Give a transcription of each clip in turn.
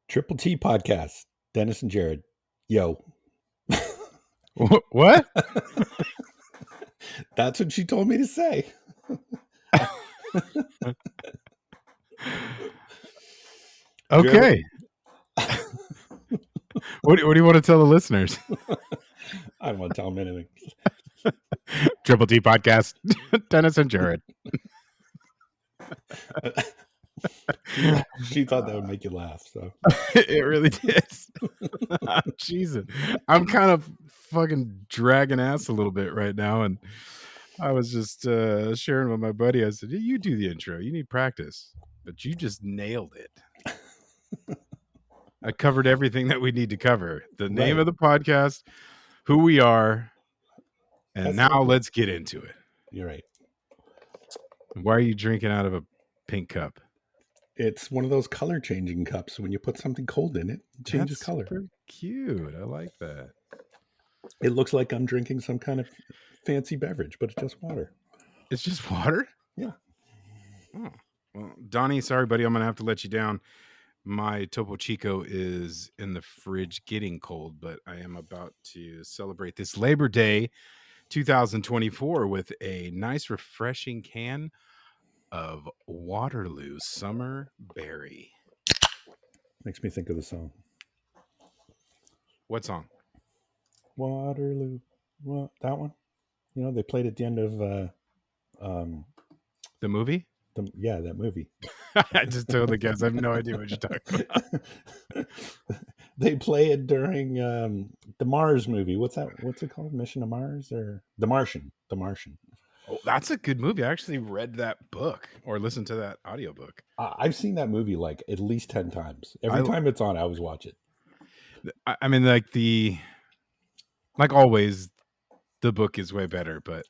Triple T podcast. Denis and Jerid. Yo. What? That's what she told me to say. Okay. What do you want to tell the listeners? I don't want to tell them anything. Triple T podcast. Denis and Jerid. She thought that would make you laugh. So It really did. Jesus. I'm kind of fucking dragging ass a little bit right now. And I was just sharing with my buddy. I said, you do the intro. You need practice. But you just nailed it. I covered everything that we need to cover. The name of the podcast, who we are, and now let's get into it. You're right. Why are you drinking out of a pink cup? It's one of those color changing cups. When you put something cold in it, it changes color. Super cute. I like that. It looks like I'm drinking some kind of fancy beverage, but it's just water. It's just water? Yeah. Oh. Well, Donnie, sorry, buddy. I'm going to have to let you down. My Topo Chico is in the fridge getting cold, but I am about to celebrate this Labor Day 2024 with a nice, refreshing can of Waterloo Summer Berry. Makes me think of the song. What song? Waterloo. What? That one? You know, they played at the end of the movie? That movie. I just totally guess. I have no idea what you're talking about. They play it during the Mars movie. What's that? What's it called? Mission to Mars or The Martian? The Martian. Oh, that's a good movie. I actually read that book or listened to that audiobook. I've seen that movie like at least 10 times. Every time it's on, I always watch it. I mean, like always, the book is way better, but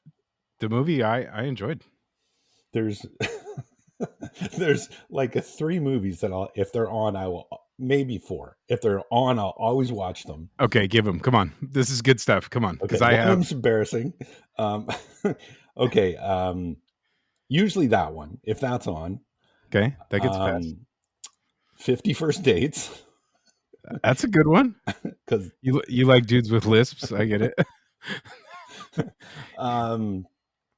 the movie I enjoyed. There's like 3 movies that if they're on, I will, maybe 4. If they're on, I'll always watch them. Okay, give them. Come on, this is good stuff. Come on, because one of them's embarrassing. Okay, usually that one, if that's on. Okay, that gets fast. 50 First Dates. That's a good one. Because you like dudes with lisps. I get it.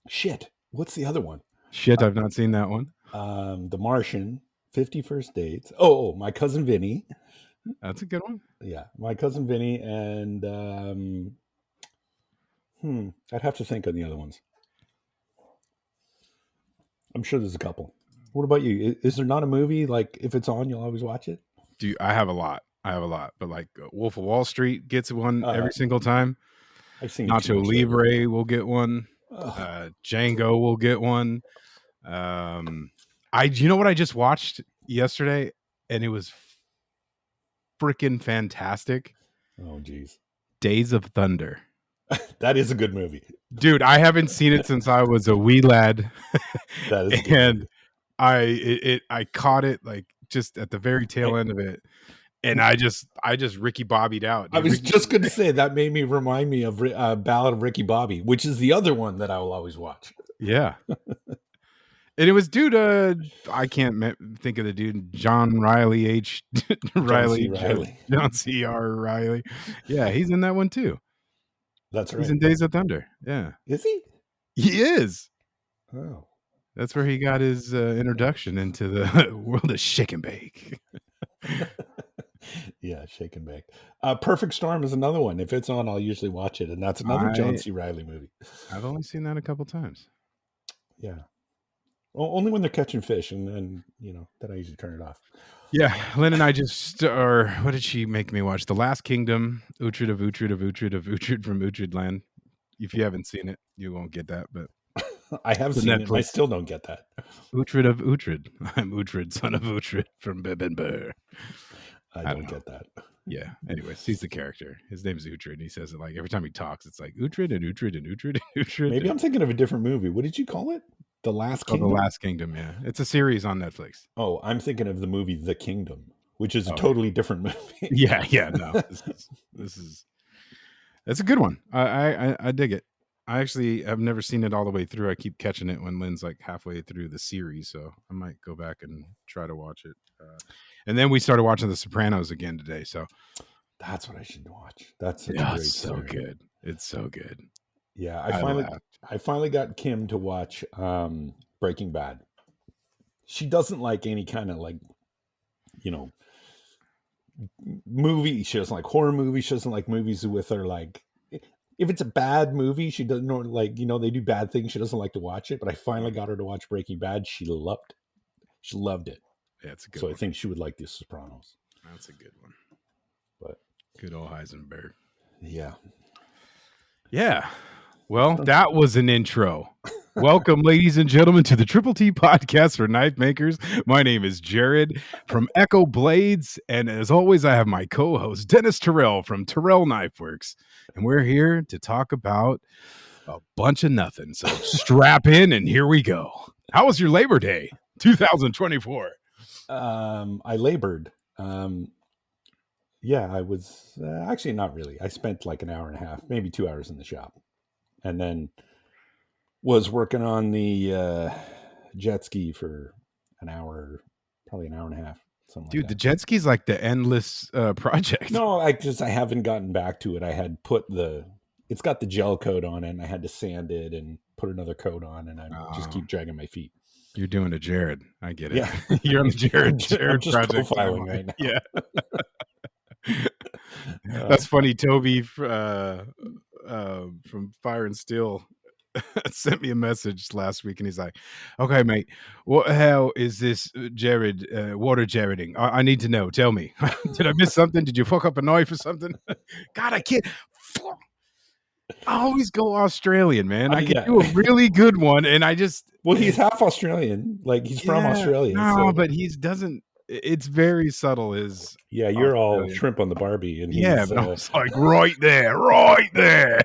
Shit. What's the other one? Shit, I've not seen that one. The Martian, 50 First Dates. Oh, My Cousin Vinny. That's a good one. Yeah, My Cousin Vinny, and I'd have to think on the other ones. I'm sure there's a couple. What about you? Is there not a movie like if it's on, you'll always watch it? I have a lot, but like Wolf of Wall Street gets one every single time. I've seen Nacho Libre will get one. Django will get one. You know what I just watched yesterday, and it was freaking fantastic. Oh, geez. Days of Thunder. That is a good movie, dude. I haven't seen it since I was a wee lad. That is and I caught it like just at the very tail end of it, and I just Ricky Bobbied out. I was just going to say that made me remind me of Ballad of Ricky Bobby, which is the other one that I will always watch. Yeah. And it was I can't think of the dude, John Riley Riley. John C. R. Riley. Yeah, he's in that one too. That's right. He's in Days of Thunder. Yeah. Is he? He is. Oh. That's where he got his introduction into the world of shake and bake. Yeah, shake and bake. Perfect Storm is another one. If it's on, I'll usually watch it. And that's another John C. Riley movie. I've only seen that a couple times. Yeah. Well, only when they're catching fish, and then, then I usually turn it off. Yeah, Lynn and I what did she make me watch? The Last Kingdom, Uhtred of Uhtred of Uhtred of Uhtred from Uhtred Land. If you haven't seen it, you won't get that, but I have seen Netflix. It. I still don't get that. Uhtred of Uhtred. I'm Uhtred, son of Uhtred from Bibinbur. I don't get that. Yeah. Anyways, he's the character. His name's Uhtred, and he says it like every time he talks, it's like Uhtred and Uhtred and Uhtred and Uhtred. Maybe I'm thinking of a different movie. What did you call it? The Last Kingdom? The Last Kingdom, yeah. It's a series on Netflix. Oh, I'm thinking of the movie The Kingdom, which is a totally different movie. Yeah, no. That's a good one. I dig it. I've never seen it all the way through. I keep catching it when Lynn's like halfway through the series, so I might go back and try to watch it. And then we started watching The Sopranos again today. So That's what I should watch. That's such a yeah, great it's so series. good. It's so good. Yeah, I laughed. I finally got Kim to watch Breaking Bad. She doesn't like any kind of like, you know, movie. She doesn't like horror movies. She doesn't like movies with her like. If it's a bad movie, she doesn't know, like, you know, they do bad things. She doesn't like to watch it. But I finally got her to watch Breaking Bad. She loved it. Yeah, it's a good So I one. think she would like The Sopranos. That's a good one. But Good old Heisenberg. yeah. Yeah. Well, that was an intro. Welcome, ladies and gentlemen, to the Triple T podcast for knife makers. My name is Jerid from Echo Blades. And as always, I have my co-host, Denis Tyrell from Tyrell Knifeworks. And we're here to talk about a bunch of nothing. So strap in and here we go. How was your Labor Day 2024? I labored. Yeah, I was actually not really. I spent like an hour and a half, maybe 2 hours in the shop, and then was working on the jet ski for an hour, probably an hour and a half, something Dude, like the that. jet ski's like the endless project. No, I haven't gotten back to it. I had put it's got the gel coat on it, and I had to sand it and put another coat on, and I just keep dragging my feet. You're doing a Jerid. I get it. Yeah, You're on the I'm Jerid just project profiling timeline. right now. Yeah. That's funny. Toby from Fire and Steel sent me a message last week, and he's like, "Okay, mate, what the hell is this Jerid water Jeriding? I need to know. Tell me. Did I miss something? Did you fuck up a knife or something? God, I can't. I always go Australian, man. I can Yeah. do a really good one, and I just Well, he's half Australian. Like he's from Australia. No, So but he doesn't. It's very subtle. His yeah, you're all Australian. shrimp on the Barbie, and Yeah, he's but I was like, right there, right there.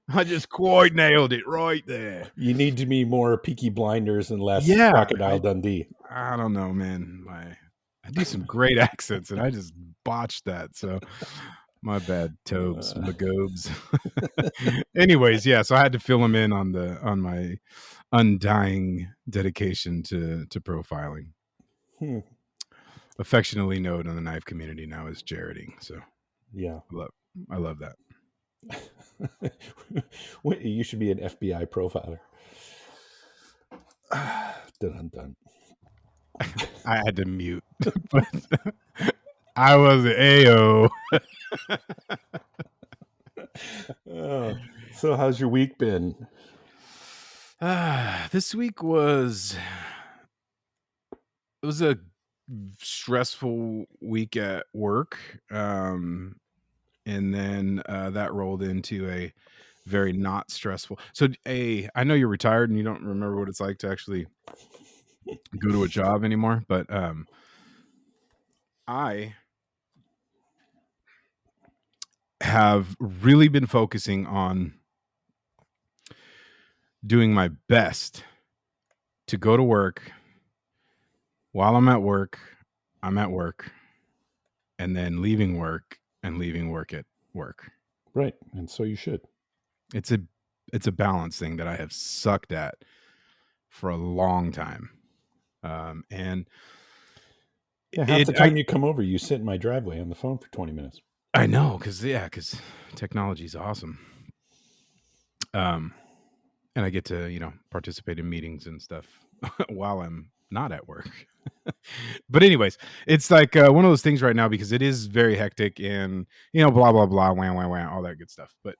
I just quite nailed it right there. you need to be more Peaky Blinders and less Yeah, Crocodile Dundee. I don't know, man. I do some great accents, and I just botched that. So my bad, Tobes, Magobes. Anyways, yeah. So I had to fill him in on my undying dedication to profiling. Affectionately known in the knife community now as Jeriding. So Yeah, I love that. you should be an FBI profiler. Dun dun. I had to mute, but I was AO. So how's your week been? This week was a stressful week at work, and then that rolled into a very not stressful. So, I know you're retired and you don't remember what it's like to actually go to a job anymore, but I have really been focusing on doing my best to go to work. While I'm at work, and then leaving work and leaving work at work. Right, and so you should. It's a balance thing that I have sucked at for a long time. And yeah, half the time you come over, you sit in my driveway on the phone for 20 minutes. I know, because technology is awesome. And I get to, participate in meetings and stuff while I'm not at work. But anyways, it's like one of those things right now because it is very hectic and, blah, blah, blah, wah, wah, wah, all that good stuff. But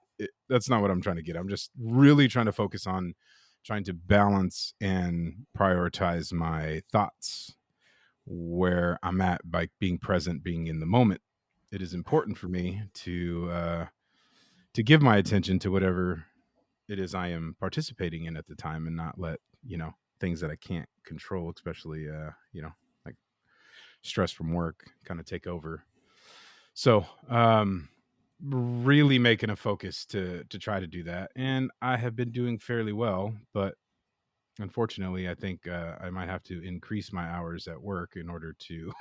that's not what I'm trying to get. I'm just really trying to focus on trying to balance and prioritize my thoughts where I'm at by being present, being in the moment. It is important for me to give my attention to whatever it is I am participating in at the time and not let, things that I can't control, especially, like stress from work kind of take over. So, really making a focus to try to do that. And I have been doing fairly well, but unfortunately, I think I might have to increase my hours at work in order to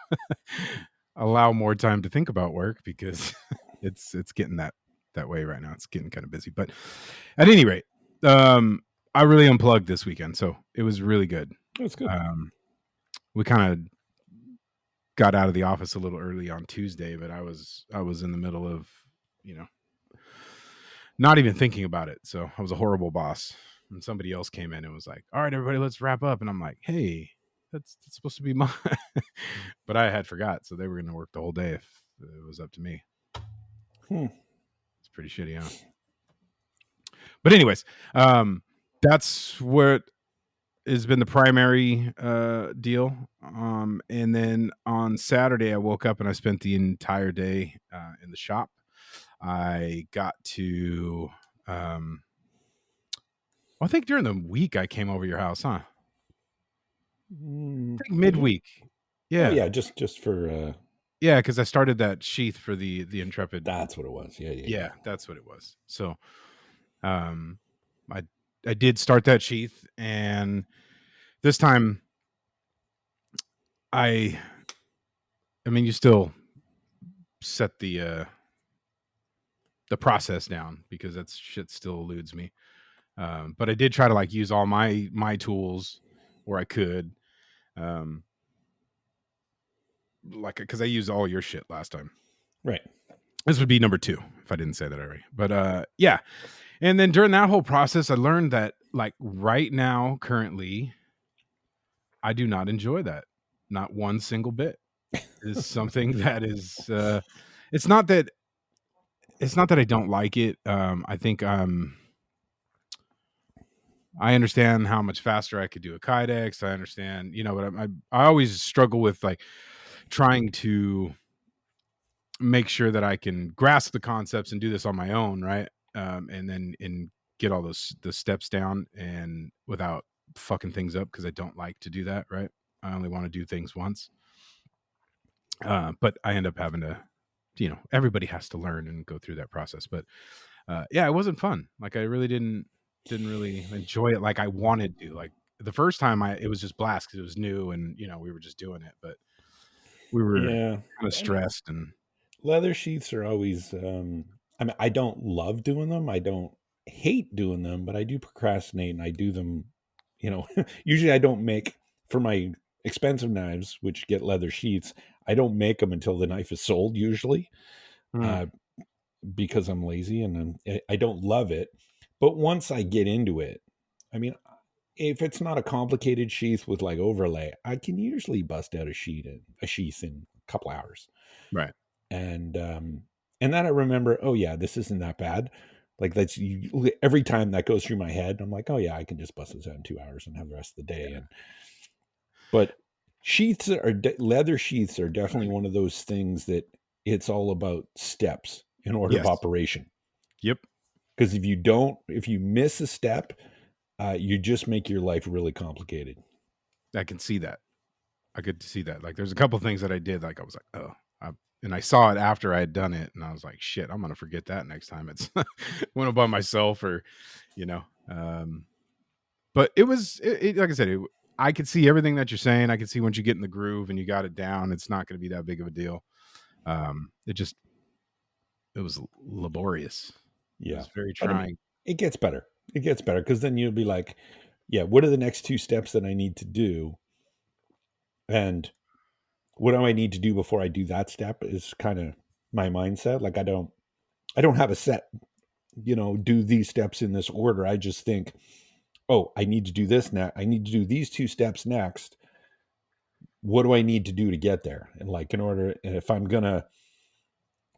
allow more time to think about work because it's getting that that way right now. It's getting kind of busy. But at any rate, I really unplugged this weekend, so it was really good. That's good. We kind of got out of the office a little early on Tuesday, but I was in the middle of, not even thinking about it. So I was a horrible boss. And somebody else came in and was like, "All right, everybody, let's wrap up." And I'm like, "Hey, that's supposed to be mine." But I had forgot, so they were going to work the whole day if it was up to me. It's pretty shitty, huh? But anyways, that's what has been the primary deal. And then on Saturday, I woke up and I spent the entire day in the shop. I got to, I think during the week I came over your house, huh? I think midweek. Yeah. Oh yeah, just for. Yeah, because I started that sheath for the Intrepid. That's what it was. Yeah. That's what it was. So, I did start that sheath, and this time, I mean, you still set the process down because that shit still eludes me. But I did try to like use all my tools where I could, like because I used all your shit last time. Right. This would be number 2 if I didn't say that already. But yeah. And then during that whole process, I learned that like right now, currently, I do not enjoy that. Not one single bit. It is something that is. It's not that I don't like it. I think I understand how much faster I could do a kydex. I understand, but I always struggle with like trying to make sure that I can grasp the concepts and do this on my own, right? And then get all the steps down and without fucking things up, because I don't like to do that, right? I only want to do things once. But I end up having to, everybody has to learn and go through that process. But yeah, it wasn't fun. Like I really didn't really enjoy it like I wanted to. Like the first time it was just blast because it was new and we were just doing it, but we were kind of stressed. And leather sheaths are always. I mean, I don't love doing them. I don't hate doing them, but I do procrastinate and I do them. Usually I don't make for my expensive knives, which get leather sheaths. I don't make them until the knife is sold. Usually, because I'm lazy and I don't love it. But once I get into it, I mean, if it's not a complicated sheath with like overlay, I can usually bust out a sheath in a couple hours. right. And then I remember, oh yeah, this isn't that bad. Like every time that goes through my head, I'm like, oh yeah, I can just bust this out in 2 hours and have the rest of the day. Yeah. But leather sheaths are definitely one of those things that it's all about steps in order of operation. Yep. Because if you miss a step, you just make your life really complicated. I can see that. I could see that. Like there's a couple things that I did, like I was like, oh, and I saw it after I had done it, and I was like, shit, I'm gonna forget that next time it's went up by myself, or but it was like I said, I could see everything that you're saying. I could see once you get in the groove and you got it down, it's not going to be that big of a deal. It was laborious. Yeah, it was very trying. I mean, it gets better. It gets better because then you'll be like, yeah, what are the next 2 steps that I need to do? And what do I need to do before I do that step is kind of my mindset. Like I don't have a set, do these steps in this order. I just think, oh, I need to do this now. I need to do these 2 steps next. What do I need to do to get there? And like and if I'm gonna,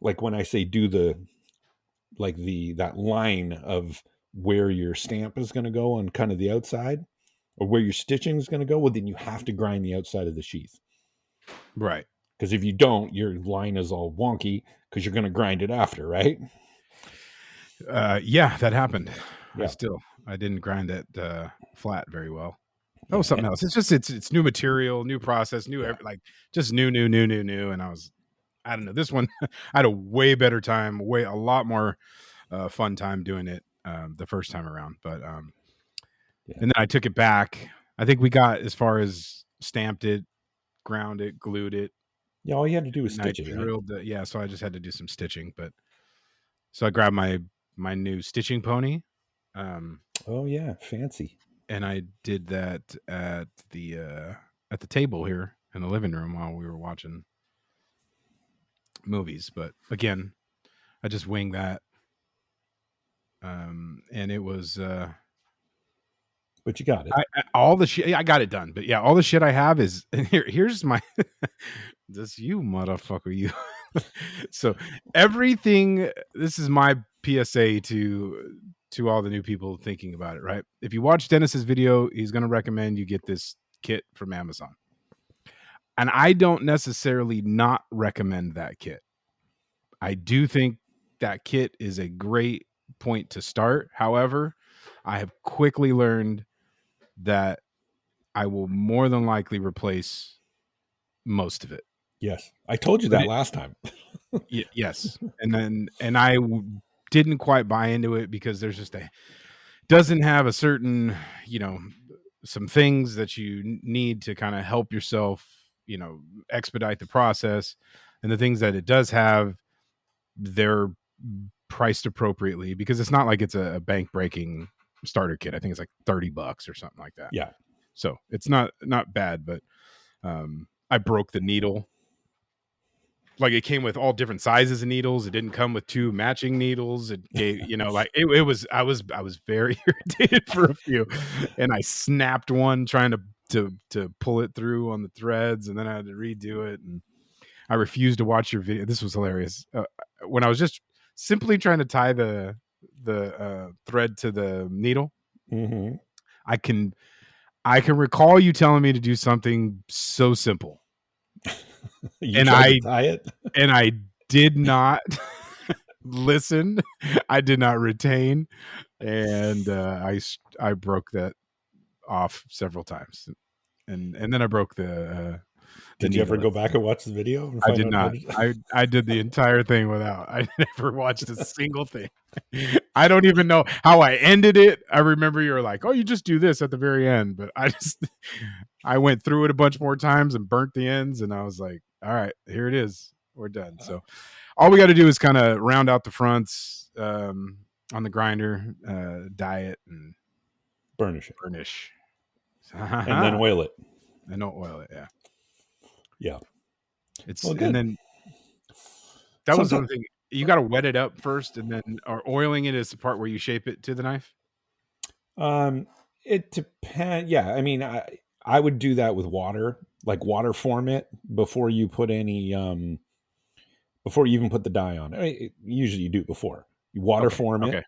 like when I say do that line of where your stamp is going to go on kind of the outside, or where your stitching is going to go, well, then you have to grind the outside of the sheath. Right. Because if you don't, your line is all wonky because you're going to grind it after, right? Yeah, that happened. Yeah. I didn't grind that flat very well. That was something else. It's just it's new material, new process, like just new. And I don't know. This one, I had a way better time, a lot more fun time doing it the first time around. But and then I took it back. I think we got as far as stamped it, ground it, glued it. Yeah, all you had to do was stitch it. Drilled right? So I just had to do some stitching, but So I grabbed my new stitching pony, Oh yeah, fancy. and I did that at the table here in the living room while we were watching movies. But again, I just winged that, and it was But you got it. all the shit. I got it done, but yeah, all the shit I have is here's my this you motherfucker you. So everything. This is my PSA to all the new people thinking about it. Right, if you watch Dennis's video, he's going to recommend you get this kit from Amazon, and I don't necessarily not recommend that kit. I do think that kit is a great point to start. However, I have quickly learned that I will more than likely replace most of it. Yes, I told you But that last time. yes, and I didn't quite buy into it because there's just a doesn't have a certain, you know, some things that you need to kind of help yourself, you know, expedite the process, and the things that it does have, they're priced appropriately because it's not like it's a bank breaking starter kit. I think it's like $30 or something like that. Yeah. So it's not bad, but I broke the needle. Like it came with all different sizes of needles. It didn't come with two matching needles. It gave, you know, like it was. I was very irritated for a few, and I snapped one trying to pull it through on the threads, and then I had to redo it. And I refused to watch your video. This was hilarious. When I was just simply trying to tie the thread to the needle, Mm-hmm. I can recall you telling me to do something so simple, You and tried to I tie it. and I did not listen. I did not retain, and I broke that off several times, and then I broke the Did you ever needle. go back and watch the video and I find did out how not. to? I did the entire thing without. I never watched a single thing. I don't even know how I ended it. I remember you were like, "Oh, you just do this at the very end," but I went through it a bunch more times and burnt the ends, and I was like, "All right, here it is. We're done." So all we got to do is kind of round out the fronts on the grinder, dye it, and Burnish it burnish. and then And oil it. don't oil it. Yeah, Yeah. it's Well, and good. then that was the other Sometimes thing. You got to wet it up first, and then or oiling it is the part where you shape it to the knife. it depends. Yeah, I mean, I would do that with water, like water form it before you put any before you even put the dye on. I mean, usually you do it before you water Okay, form okay. it.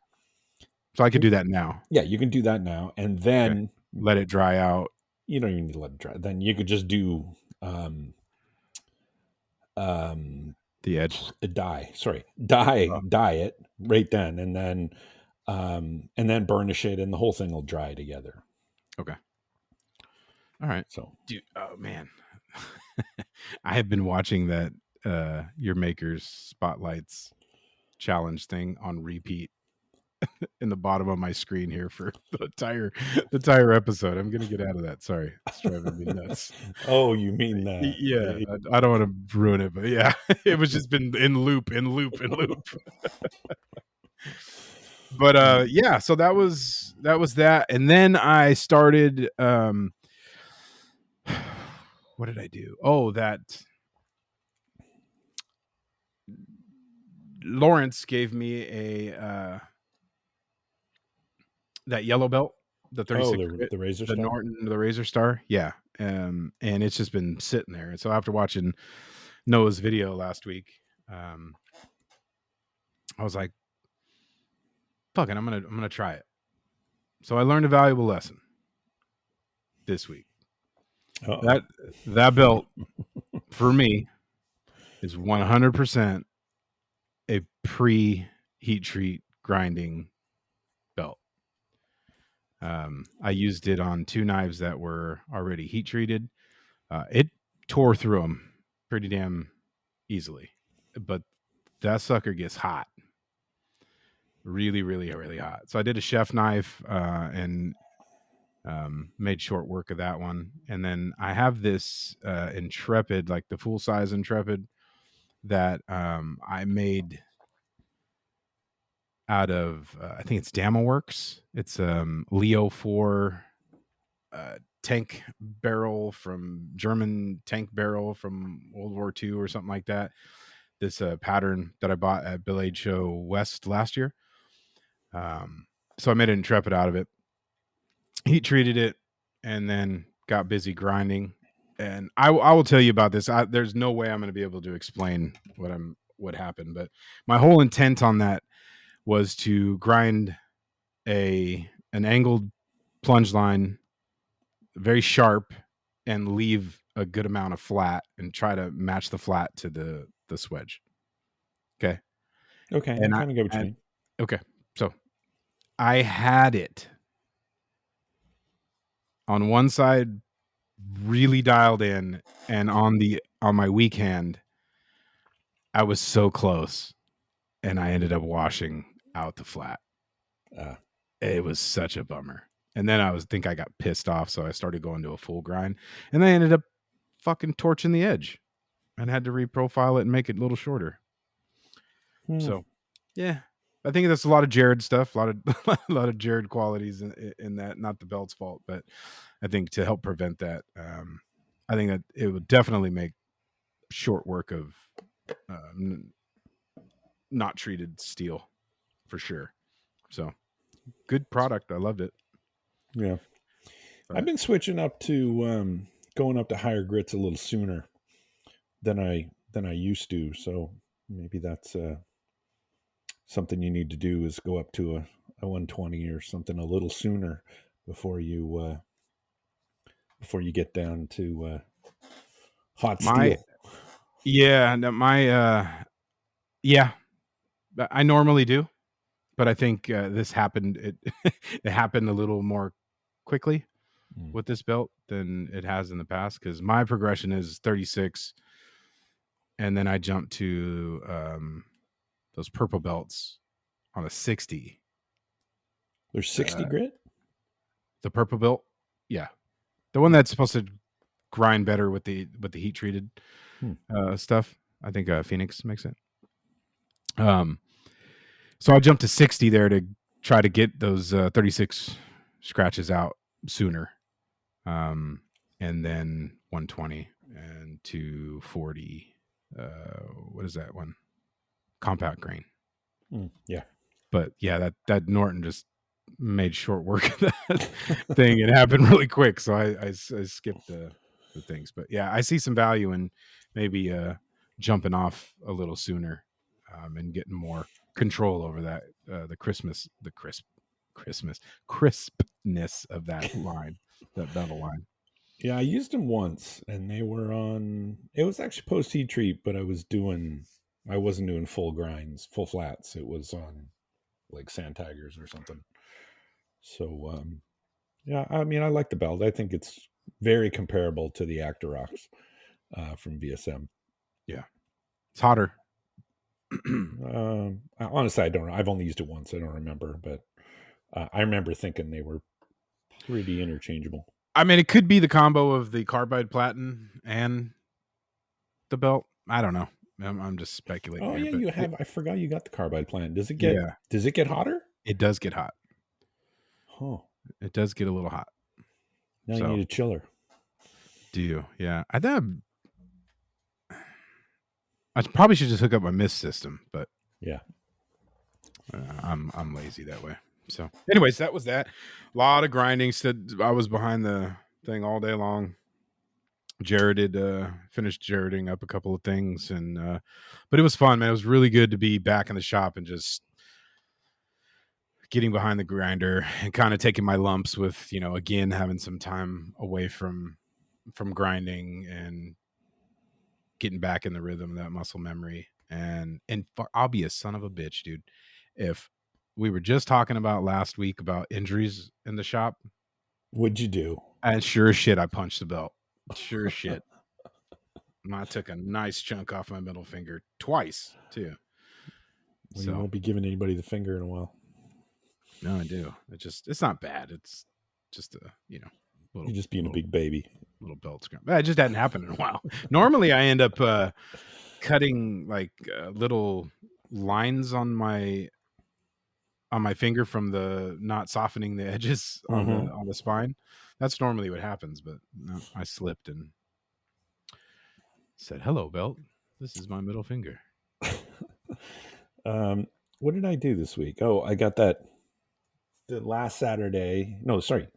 So I could do that now. Yeah, you can do that now, and Okay, then let it dry out. you don't even need to let it dry. Then you could just do um, um, The edge. dye. Sorry, Oh, dye it right then, and then burnish it, and the whole thing will dry together. okay. All right, So dude. Oh man, I have been watching that your makers spotlights challenge thing on repeat in the bottom of my screen here for the entire episode. I'm gonna get out of that. Sorry, it's driving me nuts. oh, you mean Yeah, I don't want to ruin it, but yeah, it was just been in loop, in loop, in loop. But yeah, so that, and then I started. What did I do? Oh, that Lawrence gave me a that yellow belt, the oh 36 grit, the razor the star. Norton, the Razor Star. Yeah. And it's just been sitting there. And so after watching Noah's video last week, um, I was like, fuck it, I'm gonna try it. So I learned a valuable lesson this week. Uh-oh. That belt for me is 100% a pre heat treat grinding belt. I used it on two knives that were already heat treated. It tore through them pretty damn easily, but that sucker gets hot, really, really, really hot. So I did a chef knife and made short work of that one. And then I have this Intrepid, like the full size Intrepid, that I made out of I think it's Knifeworks. It's Leo 4 tank barrel from German tank barrel from World War II or something like that. This pattern that I bought at Bill Aid Show West last year. So I made an Intrepid out of it, heat treated it, and then got busy grinding. And I will tell you about this. There's no way I'm going to be able to explain what happened, but my whole intent on that was to grind an angled plunge line, very sharp, and leave a good amount of flat, and try to match the flat to the swedge. Okay. Okay, I And kind of get what you and mean. okay, so I had it on one side really dialed in, and on my weak hand, I was so close, and I ended up washing out the flat. It was such a bummer. And then I got pissed off, so I started going to a full grind, and I ended up fucking torching the edge, and had to reprofile it and make it a little shorter. So, yeah, I think that's a lot of Jerid stuff, a lot of Jerid qualities in that. Not the belt's fault, but I think to help prevent that, I think that it would definitely make short work of not treated steel for sure. So, good product. I loved it. Yeah. But I've been switching up to going up to higher grits a little sooner than I used to. So maybe that's something you need to do, is go up to a 120 or something a little sooner before you get down to hot my steel. yeah, yeah, I normally do, but I think this happened. It happened a little more quickly with this belt than it has in the past, because my progression is 36, and then I jumped to those purple belts on a 60. There's 60 grit. The purple belt, yeah, the one that's supposed to grind better with the heat treated stuff. I think Phoenix makes it. So I jumped to 60 there to try to get those 36 scratches out sooner. And then 120 and 240. What is that one? Compact grain. Yeah. But yeah, that Norton just made short work of that thing. It happened really quick, so I skipped the things. But yeah, I see some value in maybe jumping off a little sooner, and getting more control over that crispness of that line, that bevel line. Yeah, I used them once, and they were on. It was actually post heat treat, but I wasn't doing full grinds, full flats. It was on like Sand Tigers or something. So yeah, I mean, I like the belt. I think it's very comparable to the Actorox from VSM. Yeah, it's hotter. Honestly, I don't know. I've only used it once. I don't remember, but I remember thinking they were pretty interchangeable. I mean, it could be the combo of the carbide platen and the belt. I don't know. I'm just speculating Oh here, yeah, but you have. I forgot you got the carbide plant. yeah, Does it get hotter? it does get hot. Huh. It does get a little hot. Now you So, need a chiller. do you? Yeah, I think I probably should just hook up my mist system, but Yeah. I'm lazy that way. So, anyways, that was that. A lot of grinding. Said I was behind the thing all day long. Jerid did finished Jeriding up a couple of things, and but it was fun, man. It was really good to be back in the shop and just getting behind the grinder and kind of taking my lumps with, again, having some time away from grinding and getting back in the rhythm of that muscle memory. And I'll be a son of a bitch, dude. If we were just talking about last week about injuries in the shop, What'd you do? and sure as shit, I punched the belt. Sure as shit. I took a nice chunk off my middle finger twice too. Well, you So won't be giving anybody the finger in a while. no, I do. It's not bad. It's just a You're little just being a little big baby. little belt scratch. It just hadn't happened in a while. Normally, I end up cutting like little lines on my on my finger from the not softening the edges on the spine. That's normally what happens, but no, I slipped and said, "Hello, belt. This is my middle finger." What did I do this week? Oh, I got that the last Saturday. No, sorry.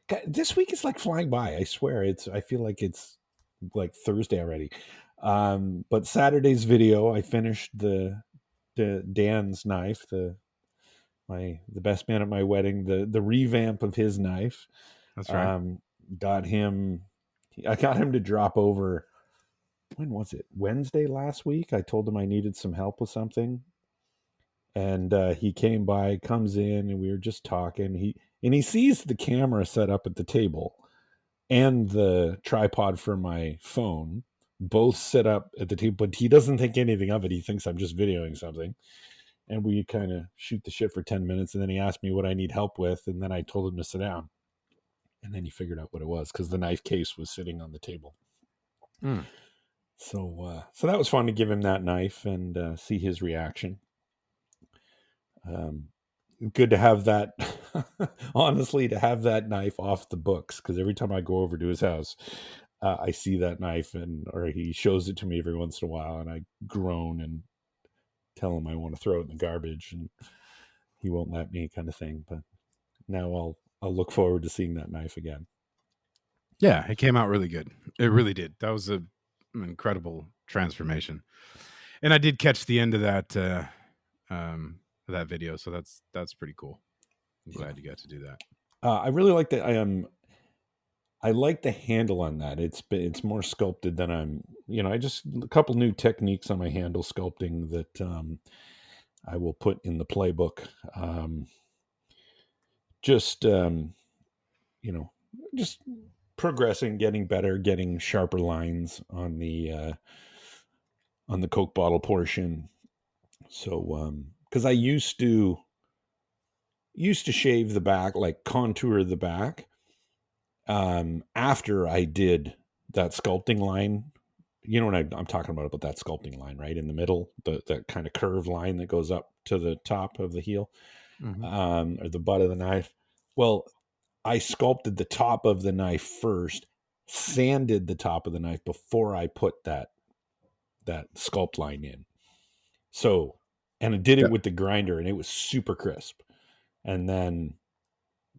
God, this week is like flying by. I swear I feel like it's like Thursday already. But Saturday's video, I finished the Dan's knife, the best man at my wedding, the revamp of his knife. That's right. Got him I got him to drop over. When was it? Wednesday last week. I told him I needed some help with something, and he came by, comes in, and we were just talking. He sees the camera set up at the table and the tripod for my phone, both set up at the table, but he doesn't think anything of it. He thinks I'm just videoing something. And we kind of shoot the shit for 10 minutes, and then he asked me what I need help with, and then I told him to sit down. And then he figured out what it was, because the knife case was sitting on the table. So that was fun to give him that knife and see his reaction. Good to have that, honestly, to have that knife off the books, because every time I go over to his house, I see that knife, or he shows it to me every once in a while, and I groan and tell him I want to throw it in the garbage, and he won't let me, kind of thing. But now I'll look forward to seeing that knife again. Yeah, it came out really good. It really did. That was an incredible transformation. And I did catch the end of that video, so that's pretty cool. I'm glad you got to do that. I really like that. I like the handle on that. It's more sculpted than I just a couple new techniques on my handle sculpting that I will put in the playbook. Just just progressing, getting better, getting sharper lines on the Coke bottle portion. So because I used to shave the back, like contour the back, after I did that sculpting line. You know what I'm talking about that sculpting line, right? In the middle, that kind of curved line that goes up to the top of the heel, or the butt of the knife. Well, I sculpted the top of the knife first, sanded the top of the knife before I put that sculpt line in. So, and I did it with the grinder, and it was super crisp. And then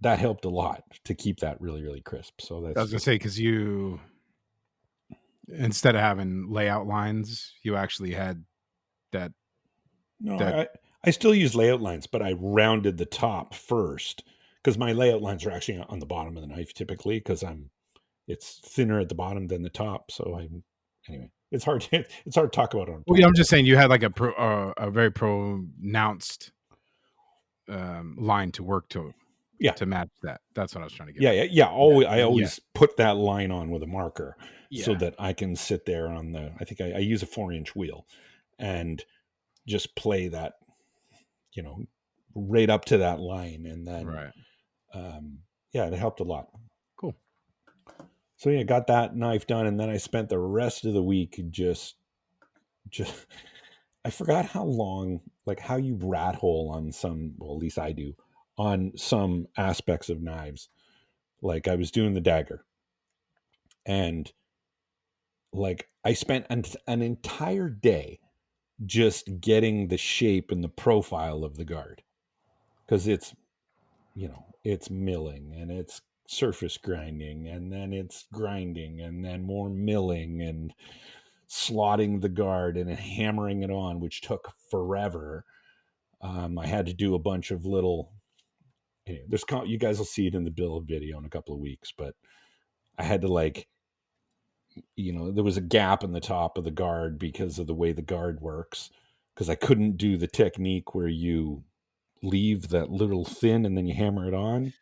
that helped a lot to keep that really, really crisp. So that's, I was gonna say, because you, instead of having layout lines, you actually had that. No, I still use layout lines, but I rounded the top first, because my layout lines are actually on the bottom of the knife typically, because it's thinner at the bottom than the top. So anyway, it's hard to talk about on. Well, yeah, I'm just saying you had like a very pronounced line to work to. Yeah. To match that. That's what I was trying to get. Yeah. I always put that line on with a marker, so that I can sit there on I think I use a 4-inch wheel and just play that, right up to that line. And then, it helped a lot. Cool. So yeah, got that knife done. And then I spent the rest of the week just, I forgot how long, like how you rat hole on some, well, at least I do, on some aspects of knives. Like I was doing the dagger, and like I spent an entire day just getting the shape and the profile of the guard, because it's milling, and it's surface grinding, and then it's grinding, and then more milling and slotting the guard and hammering it on, which took forever. I had to do a bunch of little, you guys will see it in the build video in a couple of weeks, but I had to there was a gap in the top of the guard because of the way the guard works, because I couldn't do the technique where you leave that little thin and then you hammer it on,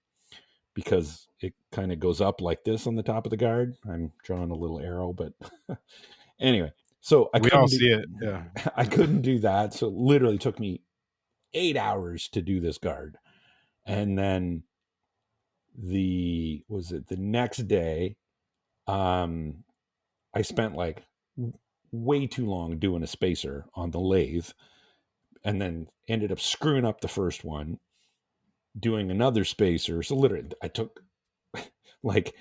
because it kind of goes up like this on the top of the guard. I'm drawing a little arrow, but anyway, so We all see it. Yeah. I couldn't do that. So it literally took me 8 hours to do this guard. And then the next day, I spent like way too long doing a spacer on the lathe, and then ended up screwing up the first one. doing another spacer. So literally, I took like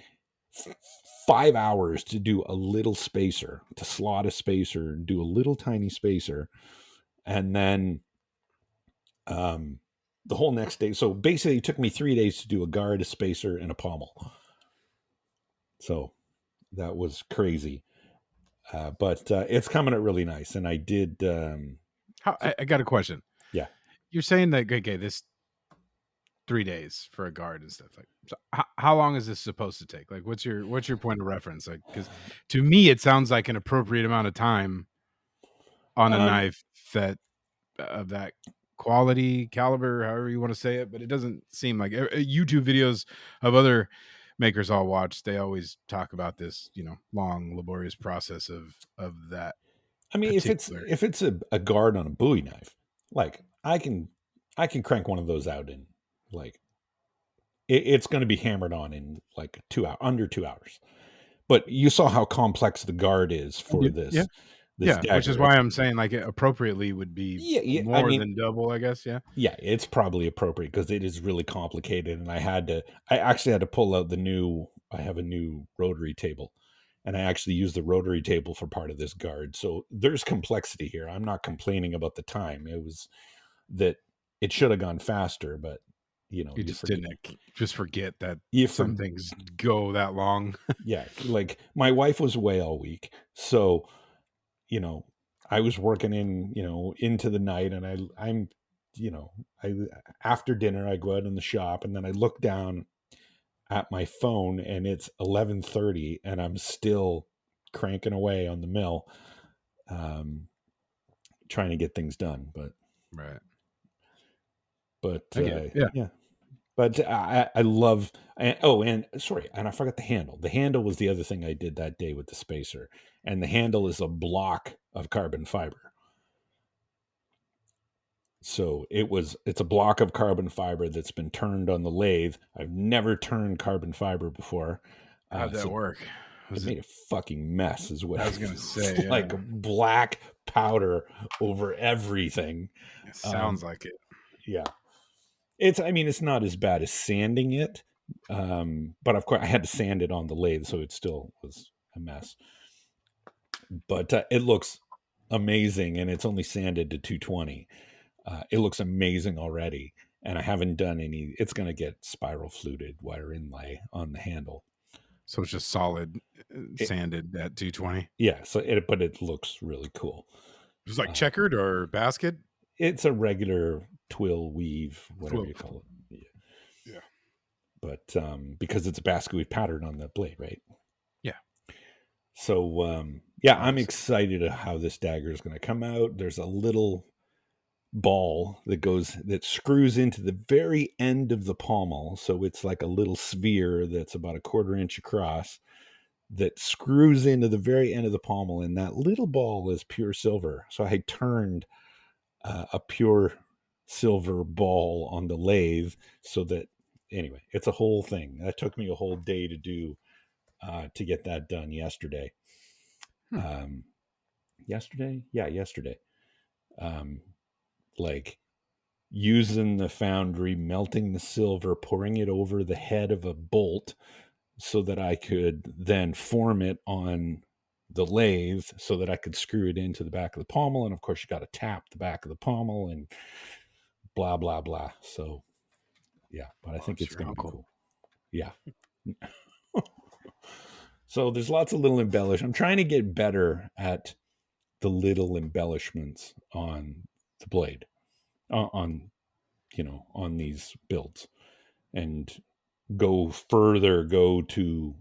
5 hours to do a little spacer, to slot a spacer, do a little tiny spacer, and then the whole next day. So basically, it took me 3 days to do a guard, a spacer, and a pommel. So that was crazy. But it's coming out really nice. And I did. I got a question. Yeah. You're saying that, okay, this 3 days for a guard and stuff, like, so how long is this supposed to take? Like, what's your point of reference? Like, because to me, it sounds like an appropriate amount of time on a Um, knife that of that quality, caliber, however you want to say it, but it doesn't seem like YouTube videos of other makers I'll watch. They always talk about this, long, laborious process of that I mean, particular. if it's a guard on a Bowie knife, like I can crank one of those out in like it's going to be hammered on in like 2 hours, under 2 hours. But you saw how complex the guard is for Yeah, this yeah, which is dagger. why It's I'm saying like it appropriately would be yeah. I more mean, than double, I guess. Yeah. yeah, it's probably appropriate because it is really complicated, and I actually had to pull out the new. I have a new rotary table, and I actually used the rotary table for part of this guard. So there's complexity here. I'm not complaining about the time. It was that it should have gone faster, but You you just forget. didn't just forget that You for some things go that long. yeah, like my wife was away all week, so you know I was working in into the night, and I'm you know I after dinner I go out in the shop, and then I look down at my phone and it's 11:30, and I'm still cranking away on the mill, um, trying to get things done. Right. But I get it. Yeah. yeah. But I love. And sorry, and I forgot the handle. The handle was the other thing I did that day with the spacer, and the handle is a block of carbon fiber. So it's a block of carbon fiber that's been turned on the lathe. I've never turned carbon fiber before, How'd that so work? it Was it? made a fucking mess. Is what I it was gonna is. say, Like yeah. black powder over everything. It sounds Um, like it. yeah, I mean, it's not as bad as sanding it, but of course I had to sand it on the lathe, so it still was a mess. But it looks amazing, and it's only sanded to 220. It looks amazing already, and I haven't done any. It's going to get spiral fluted wire inlay on the handle. So it's just solid It, sanded at 220. yeah, but it looks really cool. It was like Uh, checkered or basket. it's a regular twill weave, whatever Well, you call it. Yeah. yeah. But because it's a basket weave pattern on the blade, right? Yeah. So yeah, I'm Nice. excited at how this dagger is going to come out. There's a little ball that screws into the very end of the pommel, so it's like a little sphere that's about a 1/4 inch across that screws into the very end of the pommel, and that little ball is pure silver. So I turned a pure silver ball on the lathe, so that anyway, it's a whole thing. That took me a whole day to do, to get that done yesterday. Hmm. Yesterday, yeah, yesterday. Um, like using the foundry, melting the silver, pouring it over the head of a bolt so that I could then form it on the lathe so that I could screw it into the back of the pommel. And of course, you got to tap the back of the pommel and blah, blah, blah. So, yeah, but I think Bob's it's your going to be uncle. cool. Yeah. So there's lots of little embellish. I'm trying to get better at the little embellishments on the blade, on on these builds, and go to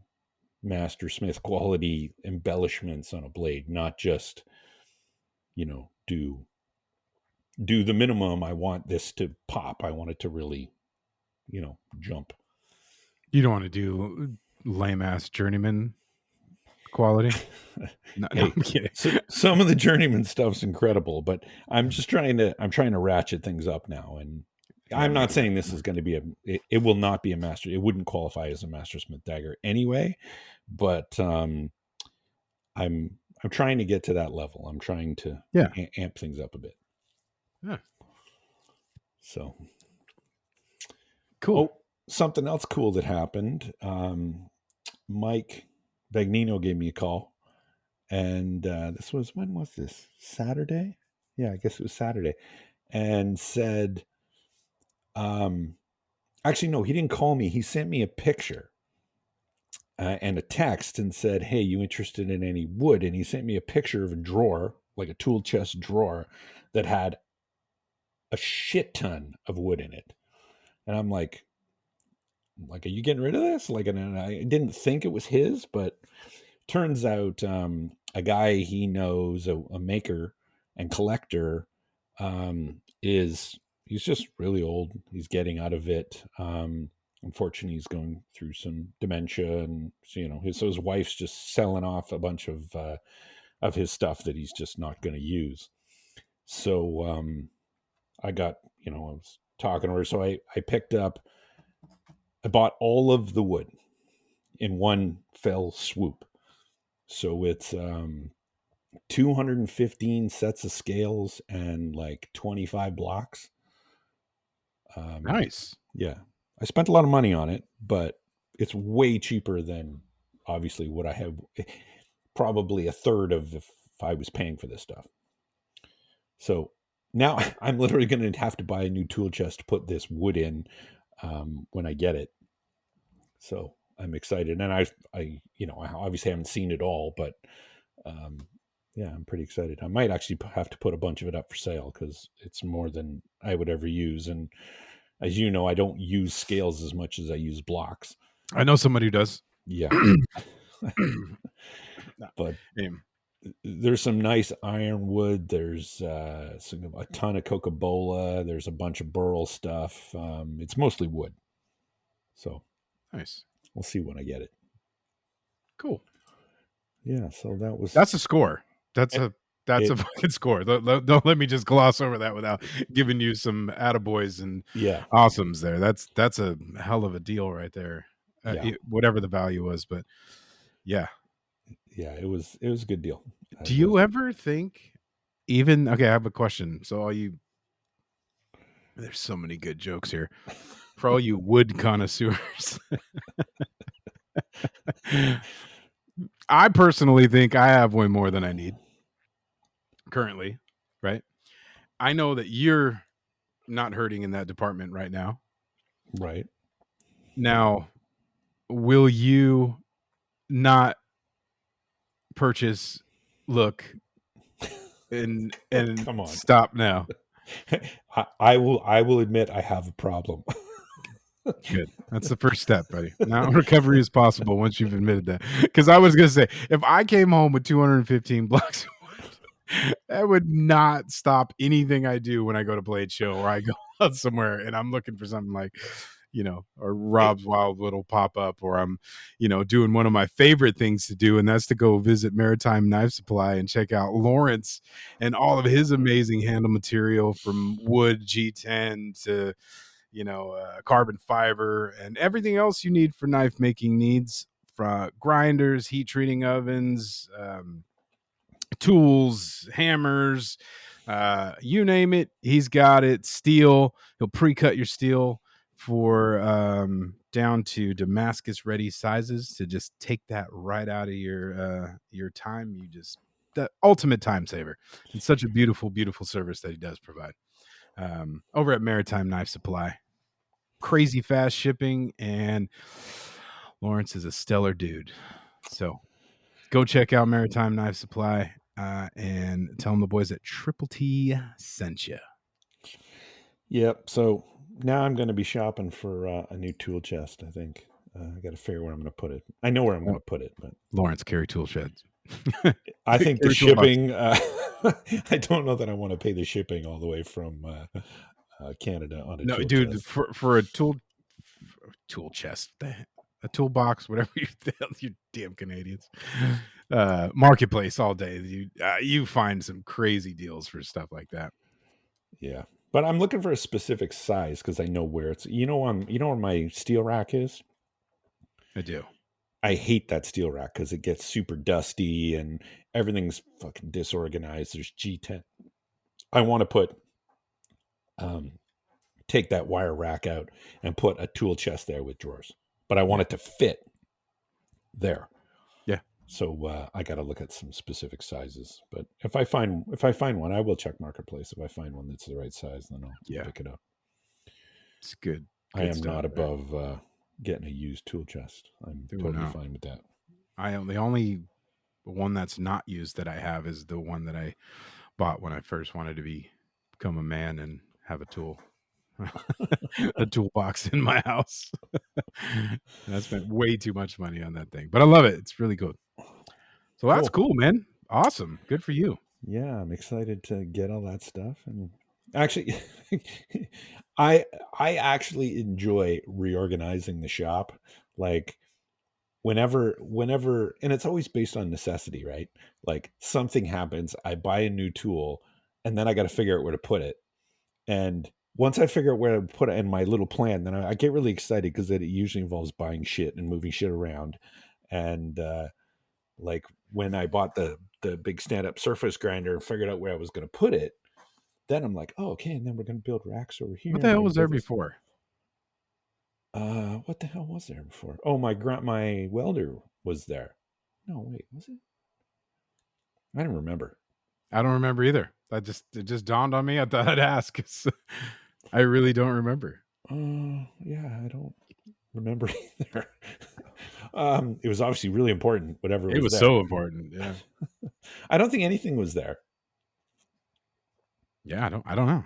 master smith quality embellishments on a blade, not just do the minimum. I want this to pop. I want it to really jump. You don't want to do lame ass journeyman quality. No, no, Hey, I'm kidding. so some of the journeyman stuff's incredible, but I'm trying to ratchet things up now. And Yeah, I'm not make it. saying this is going to be it will not be a master. It wouldn't qualify as a master smith dagger anyway, but I'm trying to get to that level. I'm trying to Yeah. amp things up a bit. Yeah. So Cool. Oh, something else cool that happened. Mike Bagnino gave me a call, and this was, when was this? Saturday? Yeah, I guess it was Saturday, and said, actually, no, he didn't call me. He sent me a picture and a text and said, "Hey, you interested in any wood?" And he sent me a picture of a drawer, like a tool chest drawer, that had a shit ton of wood in it. And I'm like, are you getting rid of this? Like, and I didn't think it was his, but turns out a guy he knows, a maker and collector, he's just really old. He's getting out of it. Unfortunately, he's going through some dementia, and so, his wife's just selling off a bunch of his stuff that he's just not going to use. So I got, I was talking to her, so I bought all of the wood in one fell swoop. So it's 215 sets of scales and like 25 blocks. Nice. Yeah. I spent a lot of money on it, but it's way cheaper than obviously what I have. Probably a third of if I was paying for this stuff. So now I'm literally going to have to buy a new tool chest to put this wood in when I get it. So I'm excited, and I obviously haven't seen it all, but yeah, I'm pretty excited. I might actually have to put a bunch of it up for sale because it's more than I would ever use. And as you know, I don't use scales as much as I use blocks. I know somebody who does. Yeah, Nah, but aim. there's some nice ironwood. There's a ton of Coca-Cola. There's a bunch of burl stuff. It's mostly wood. So Nice. we'll see when I get it. Cool. Yeah, so That's a score. That's a it, fucking score. Don't let me just gloss over that without giving you some attaboys and yeah, awesomes there. That's a hell of a deal right there. yeah, Whatever the value was, but yeah. yeah. It was a good deal. Do It you was. ever think even okay, I have a question. So all you there's so many good jokes here. For all you wood connoisseurs. I personally think I have way more than I need currently, right? I know that you're not hurting in that department right now. Right. Now, will you not purchase look and Come on. stop now? I will admit I have a problem. Good. That's the first step, buddy. Now recovery is possible once you've admitted that. Because I was gonna say, if I came home with 215 blocks of wood, that would not stop anything I do when I go to Blade Show or I go out somewhere and I'm looking for something like, or It, Rob's Wildwood will pop up, or I'm, doing one of my favorite things to do, and that's to go visit Maritime Knife Supply and check out Lawrence and all of his amazing handle material from wood G10 to carbon fiber and everything else you need for knife making needs, from grinders, heat treating ovens, tools, hammers, you name it, he's got it. Steel, he'll pre-cut your steel for down to Damascus ready sizes to just take that right out of your time. You just the ultimate time saver. It's such a beautiful service that he does provide over at Maritime Knife Supply. Crazy fast shipping, and Lawrence is a stellar dude. So go check out Maritime Knife Supply and tell them the boys at Triple T sent you. yep. So now I'm going to be shopping for a new tool chest. I think I got to figure where I'm going to put it. I know where I'm going to put it, but Lawrence carry tool sheds. I think the Carry toolbox. shipping. I don't know that I want to pay the shipping all the way from Canada on a No, tool dude, chest. for a tool chest, a toolbox, whatever you damn Canadians. Marketplace all day. You find some crazy deals for stuff like that. Yeah, but I'm looking for a specific size because I know where it's. Where my steel rack is. I do. I hate that steel rack because it gets super dusty and everything's fucking disorganized. There's G10. I want to put take that wire rack out and put a tool chest there with drawers. But I want Yeah. it to fit there. Yeah. So I got to look at some specific sizes. But if I find one, I will check Marketplace. If I find one that's the right size, then I'll pick it up. It's good. I am stuff, not above getting a used tool chest. I'm totally fine with that. The only one that's not used that I have is the one that I bought when I first wanted to become a man and have a tool. A toolbox in my house. I spent way too much money on that thing, but I love it. It's really good. So that's cool, man. Awesome. Good for you. Yeah, I'm excited to get all that stuff. And actually, I actually enjoy reorganizing the shop. Like whenever, and it's always based on necessity, right? Like something happens, I buy a new tool, and then I got to figure out where to put it. And once I figure out where to put it in my little plan, then I get really excited because it usually involves buying shit and moving shit around. And like when I bought the big stand-up surface grinder and figured out where I was going to put it, then I'm like, oh, okay, and then we're going to build racks over here. What the hell was there before? What the hell was there before? Oh, my welder was there. No, wait, was it? I don't remember. I don't remember either. It just dawned on me. I thought I'd ask. I really don't remember. Yeah, I don't remember either. It was obviously really important. Whatever it was there. so important. Yeah. I don't think anything was there. Yeah, I don't know.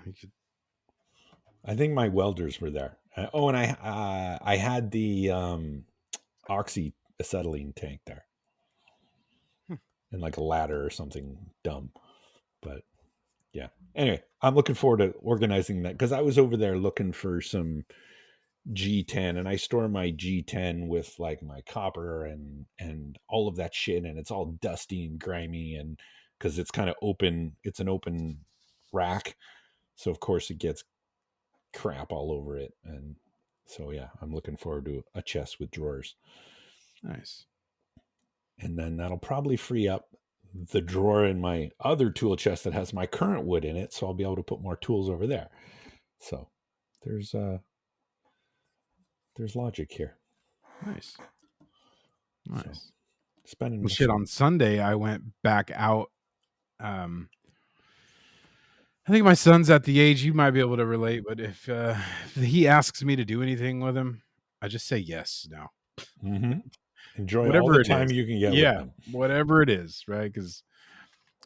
I think my welders were there. And I had the oxy acetylene tank there, and like a ladder or something dumb. But yeah. Anyway, I'm looking forward to organizing that because I was over there looking for some G10, and I store my G10 with like my copper and all of that shit, and it's all dusty and grimy, and because it's kind of open, it's an open rack, so of course it gets crap all over it. And so yeah, I'm looking forward to a chest with drawers. Nice. And then that'll probably free up the drawer in my other tool chest that has my current wood in it, so I'll be able to put more tools over there. So there's logic here. Nice. So, spending shit on Sunday I went back out. I think my son's at the age you might be able to relate, but if he asks me to do anything with him, I just say yes now. Mm-hmm. Enjoy whatever all the time you can get with them. Whatever it is, right? Because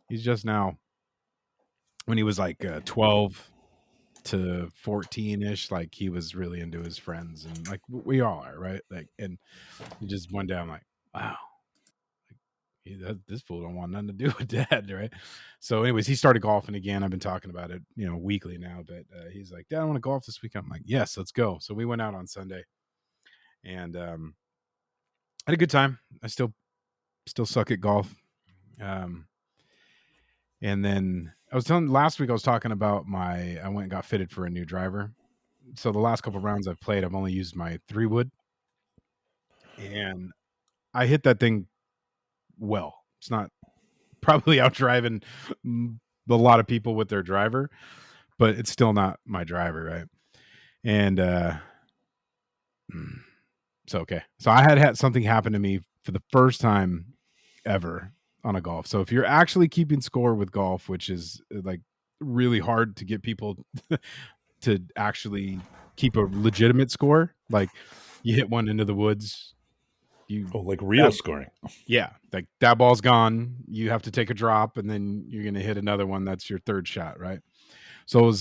he's just now, when he was like 12 to 14-ish, like he was really into his friends, and like we all are, right? Like, and he just one day I'm like, wow, this fool don't want nothing to do with dad, right? So anyways, he started golfing again. I've been talking about it, weekly now, but he's like, Dad, I want to golf this weekend. I'm like, yes, let's go. So we went out on Sunday, and had a good time. I still suck at golf. And then I was telling last week, I was talking about I went and got fitted for a new driver. So the last couple of rounds I've played, I've only used my 3-wood, and I hit that thing well. It's not probably out driving a lot of people with their driver, but it's still not my driver, right? And so okay. So I had something happen to me for the first time ever on a golf. So if you're actually keeping score with golf, which is like really hard to get people to actually keep a legitimate score, like you hit one into the woods, like real scoring. Yeah, like that ball's gone. You have to take a drop, and then you're going to hit another one. That's your third shot, right? So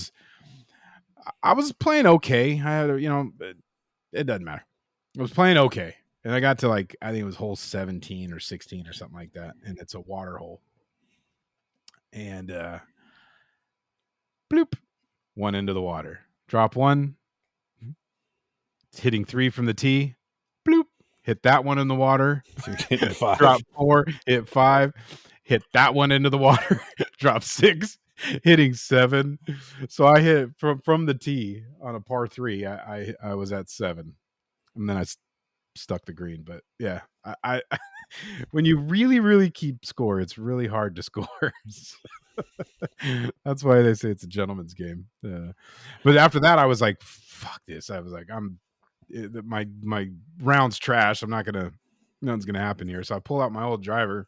I was playing okay. I had, it doesn't matter. I was playing okay, and I got to I think it was hole 17 or 16 or something like that, and it's a water hole. And bloop, one into the water. Drop one. Hitting 3 from the tee. Bloop. Hit that one in the water. Hitting 5. Drop 4. Hit 5. Hit that one into the water. Drop 6. Hitting 7. So I hit from the tee on a par 3. I was at 7, and then I stuck the green. But yeah, I when you really, really keep score, it's really hard to score. That's why they say it's a gentleman's game. But after that, I was like, "Fuck this!" I was like, my round's trash. Nothing's gonna happen here." So I pull out my old driver.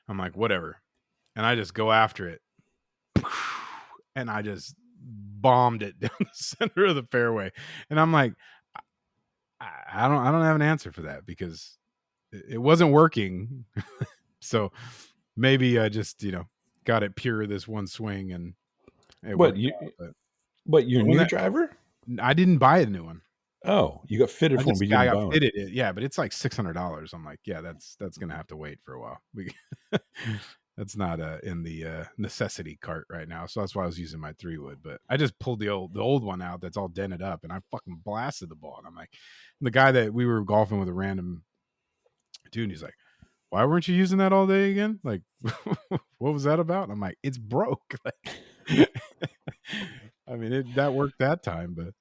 I'm like, "Whatever," and I just go after it, and I just bombed it down the center of the fairway. And I'm like, I don't have an answer for that because it wasn't working. So maybe I just got it pure this one swing and it What worked you? out. But your But when new that driver? I didn't buy a new one. Oh, you got fitted for him, but you I didn't got buy one. fitted it, yeah, but it's like $600. I'm like, yeah, that's gonna have to wait for a while. That's not in the necessity cart right now, so that's why I was using my 3-wood. But I just pulled the old one out that's all dented up, and I fucking blasted the ball. And I'm like, the guy that we were golfing with, a random dude, and he's like, "Why weren't you using that all day again? Like, what was that about?" And I'm like, "It's broke." Like, I mean, that worked that time, but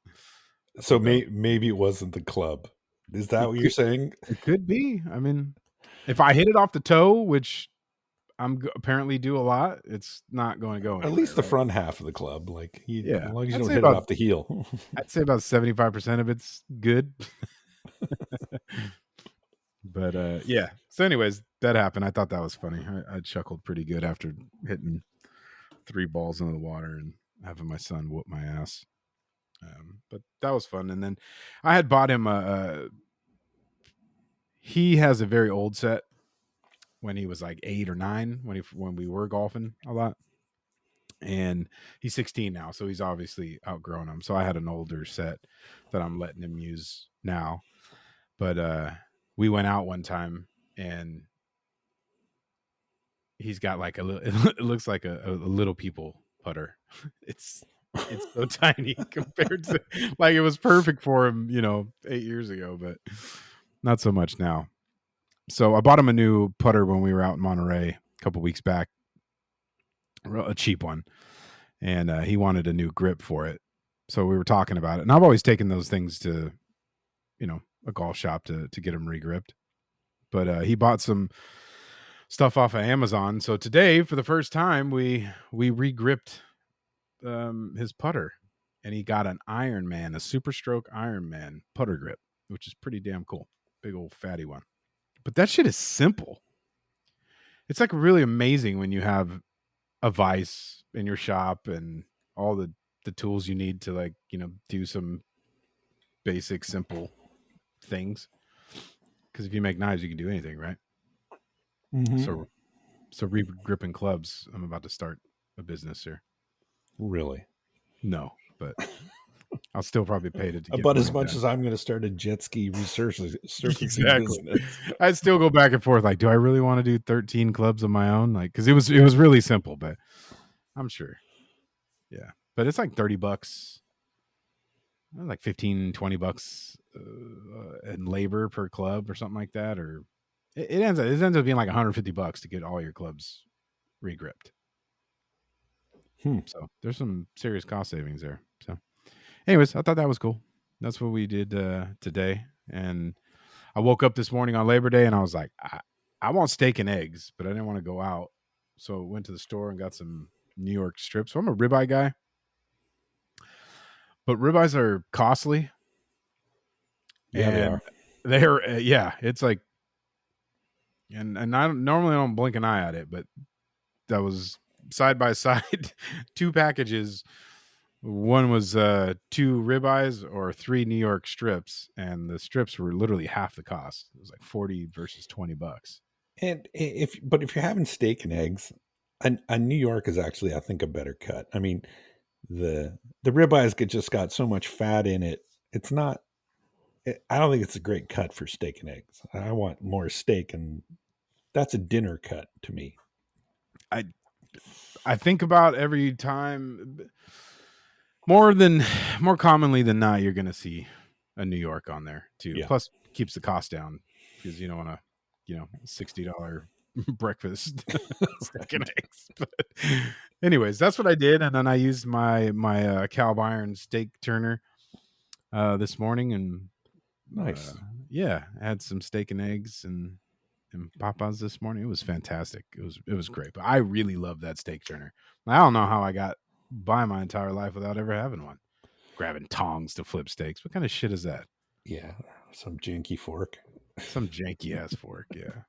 So so maybe it wasn't the club. Is that it what you're could saying? it could be. I mean, if I hit it off the toe, which apparently do a lot, it's not going to go At anywhere, least the right? front half of the club, like as Yeah, long as you I'd don't say hit it about off the heel. I'd say about 75% of it's good. But yeah. So, anyways, that happened. I thought that was funny. I chuckled pretty good after hitting 3 balls into the water and having my son whoop my ass. But that was fun. And then I had bought him he has a very old set when he was like 8 or 9 when we were golfing a lot. And he's 16 now, so he's obviously outgrown them. So I had an older set that I'm letting him use now. But we went out one time and he's got like a little it looks like a little people putter. It's so tiny compared to, like, it was perfect for him 8 years ago, but not so much now. So I bought him a new putter when we were out in Monterey a couple weeks back, a cheap one, and he wanted a new grip for it. So we were talking about it, and I've always taken those things to a golf shop to get them regripped. But he bought some stuff off of Amazon. So today, for the first time, we regripped his putter, and he got an Iron Man, a Super Stroke Iron Man putter grip, which is pretty damn cool. Big old fatty one. But that shit is simple. It's like really amazing when you have a vise in your shop and all the tools you need to, like, do some basic simple things. Because if you make knives, you can do anything, right? Mm-hmm. So re-gripping clubs, I'm about to start a business here. Really? No, but I'll still probably pay to get About as mine much done. as I'm going to start a jet ski resurfacing Exactly. business. I'd still go back and forth. Like, do I really want to do 13 clubs of my own? Like, because it was really simple, but I'm sure. Yeah, but it's like $30, like 15, $20 in labor per club or something like that. Or it ends up being like $150 to get all your clubs regripped. Hmm. So there's some serious cost savings there. So, anyways, I thought that was cool. That's what we did today. And I woke up this morning on Labor Day and I was like, I want steak and eggs, but I didn't want to go out. So I went to the store and got some New York strips. So I'm a ribeye guy, but ribeyes are costly. Yeah, they are. And they're, yeah, it's like, and I normally don't blink an eye at it, but that was side by side, 2 packages. One was 2 ribeyes or 3 New York strips, and the strips were literally half the cost. It was like 40 versus $20. And if you're having steak and eggs, a New York is actually, I think, a better cut. I mean, the ribeyes just got so much fat in it. It's not. I don't think it's a great cut for steak and eggs. I want more steak, and that's a dinner cut to me. I I think about every time, more commonly than not, you're going to see a New York on there too. Yeah. Plus, keeps the cost down because you don't want to, $60 breakfast steak and eggs. But anyways, that's what I did, and then I used my Calb Iron steak turner this morning, and uh, Nice. yeah, I had some steak and eggs and in Papa's this morning. It was fantastic. It was great. But I really love that steak turner. I don't know how I got by my entire life without ever having one. Grabbing tongs to flip steaks. What kind of shit is that? Yeah, some janky fork. Some janky ass fork. Yeah.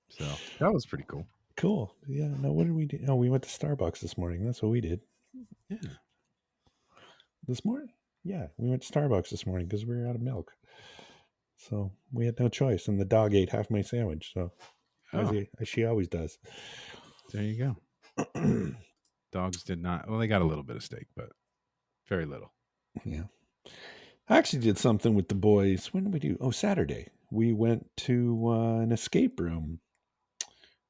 So that was pretty cool. Cool. Yeah. No, what did we do? Oh, we went to Starbucks this morning. That's what we did. Yeah. This morning? Yeah, we went to Starbucks this morning because we were out of milk. So we had no choice, and the dog ate half my sandwich. So as she always does. There you go. Dogs did not. Well, they got a little bit of steak, but very little. Yeah. I actually did something with the boys. When did we do? Oh, Saturday. We went to an escape room.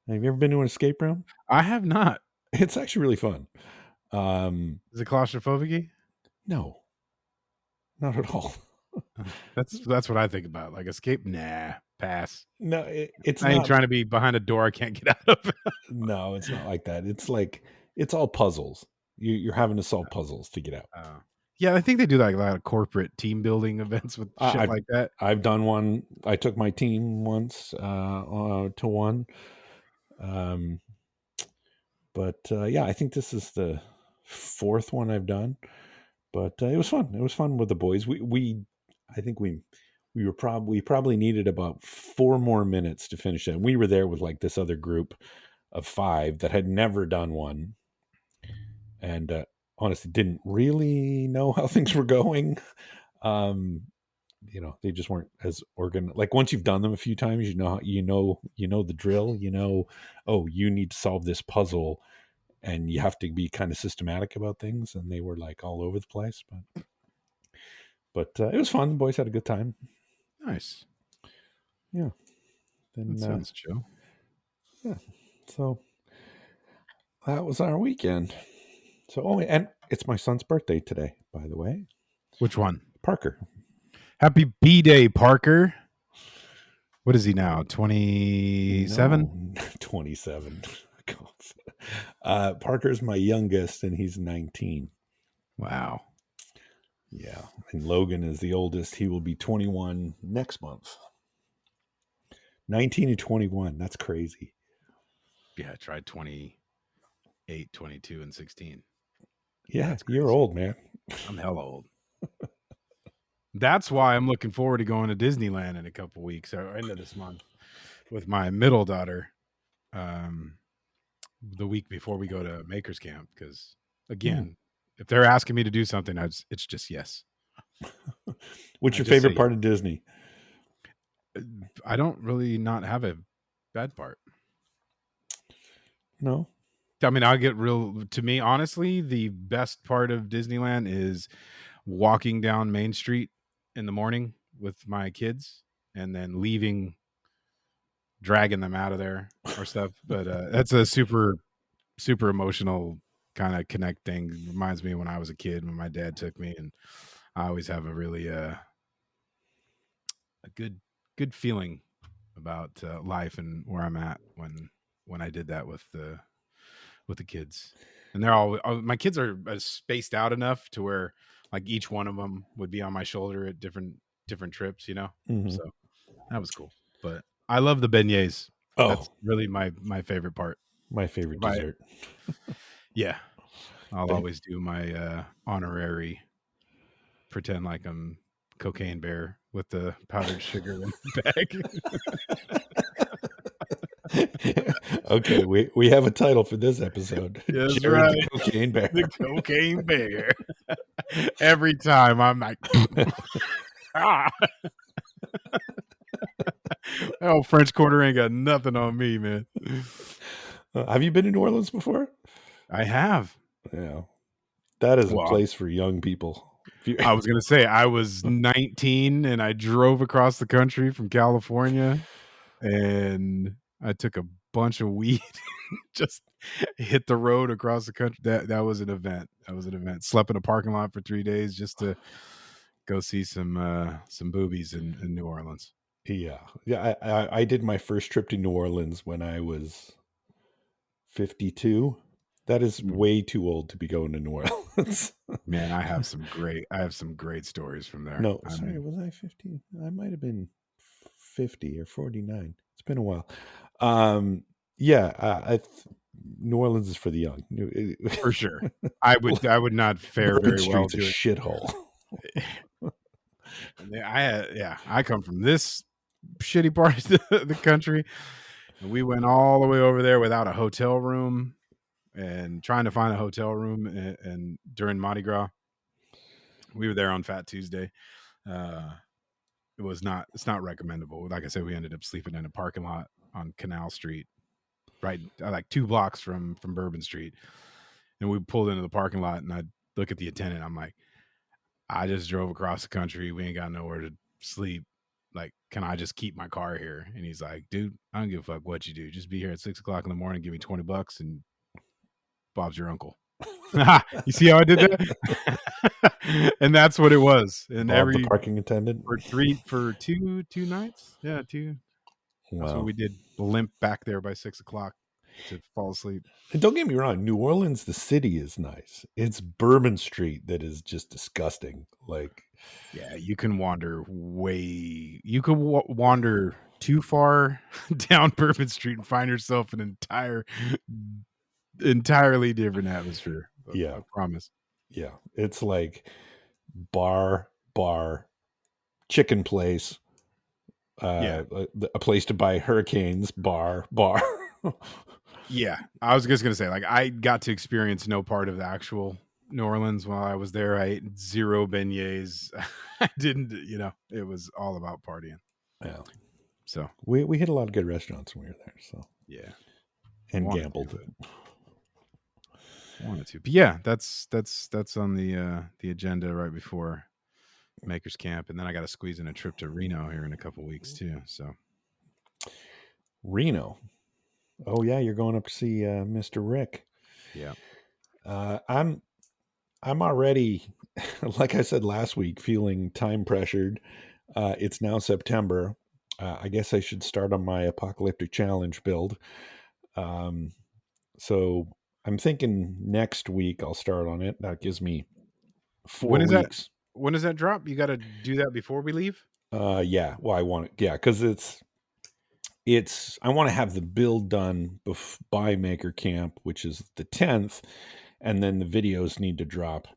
Have you ever been to an escape room? I have not. It's actually really fun. Is it claustrophobic? No, not at all. That's what I think about. Like escape? Nah, pass. No, it's I ain't not trying to be behind a door I can't get out of. No, it's not like that. It's like it's all puzzles. You're having to solve puzzles to get out. Yeah, I think they do like a lot of corporate team building events with shit like that. I've done one. I took my team once to one. But yeah, I think this is the fourth one I've done. But it was fun. It was fun with the boys. I think we probably needed about 4 more minutes to finish it. And we were there with like this other group of 5 that had never done one, and honestly didn't really know how things were going. They just weren't as organized. Like once you've done them a few times, you know the drill. Oh, you need to solve this puzzle, and you have to be kind of systematic about things. And they were like all over the place, but it was fun. The boys had a good time. Nice. Yeah. Then, that sounds chill. Yeah. So that was our weekend. So, and it's my son's birthday today, by the way. Which one? Parker. Happy B-Day, Parker. What is he now? 27? No, 27. Parker's my youngest, and he's 19. Wow. Yeah. And Logan is the oldest. He will be 21 next month. 19 and 21. That's crazy. Yeah, I tried 28, 22, and 16. Yeah, you're old, man. I'm hella old. That's why I'm looking forward to going to Disneyland in a couple weeks or end of this month with my middle daughter. The week before we go to Maker's Camp, because again, if they're asking me to do something, it's just yes. What's your favorite part of Disney? I don't really not have a bad part. No. I mean, I'll get real. To me, honestly, the best part of Disneyland is walking down Main Street in the morning with my kids and then leaving, dragging them out of there or stuff. But that's a super, super emotional kind of connect thing. Reminds me of when I was a kid, when my dad took me, and I always have a really a good feeling about life and where I'm at when I did that with the kids. And they're all my kids are spaced out enough to where like each one of them would be on my shoulder at different trips, Mm-hmm. So that was cool. But I love the beignets. Oh, that's really my favorite part. My favorite dessert. Yeah, I'll always do my honorary pretend like I'm Cocaine Bear with the powdered sugar in the bag. Okay, we have a title for this episode. That's Jerid right. The Cocaine Bear. The Cocaine Bear. Every time I'm like, ah. Oh, French Quarter ain't got nothing on me, man. Have you been to New Orleans before? I have. Yeah. That is a place for young people. I was going to say, I was 19 and I drove across the country from California and I took a bunch of weed, just hit the road across the country. That was an event. Slept in a parking lot for 3 days just to go see some boobies in New Orleans. Yeah. I did my first trip to New Orleans when I was 52. That is way too old to be going to New Orleans. Man, I have some great stories from there. No, sorry, was I 50? I might have been 50 or 49. It's been a while. Um, yeah, New Orleans is for the young. For sure. I would not fare Bourbon very well Street's a doing. shithole. I come from this shitty part of the country, and we went all the way over there without a hotel room, and trying to find a hotel room, and during Mardi Gras, we were there on Fat Tuesday. Uh, it's not recommendable. Like I said, we ended up sleeping in a parking lot on Canal Street, right, like 2 blocks from Bourbon Street, and we pulled into the parking lot, and I look at the attendant. I'm like, I just drove across the country. We ain't got nowhere to sleep. Like, can I just keep my car here? And he's like, dude, I don't give a fuck what you do. Just be here at 6 o'clock in the morning. Give me $20, and Bob's your uncle. You see how I did that? And that's what it was. And Bob, the parking attendant. for two nights, yeah, two. That's what Wow. we did. Limp back there by 6 o'clock to fall asleep. And don't get me wrong, New Orleans, the city is nice. It's Bourbon Street that is just disgusting. Like, Yeah, you can wander way. You could wander too far down Bourbon Street and find yourself an entirely different atmosphere. yeah, I promise. yeah. It's like bar, chicken place, Yeah, a place to buy hurricanes, bar. yeah. I was just gonna say, like, I got to experience no part of the actual New Orleans while I was there. I ate zero beignets. I didn't. It was all about partying. Yeah. So We hit a lot of good restaurants when we were there, so yeah, and wanted gambled. to, but yeah, that's on the agenda right before Makers Camp, and then I got to squeeze in a trip to Reno here in a couple weeks too. So Reno. Oh yeah, you're going up to see Mr. Rick. yeah, I'm already, like I said last week, feeling time pressured. It's now September. I guess I should start on my apocalyptic challenge build. Um, so I'm thinking next week I'll start on it. That gives me when 4 is that? weeks. When does that drop? You got to do that before we leave. Yeah. Well, I want it. Yeah, because I want to have the build done by Maker Camp, which is the 10th, and then the videos need to drop.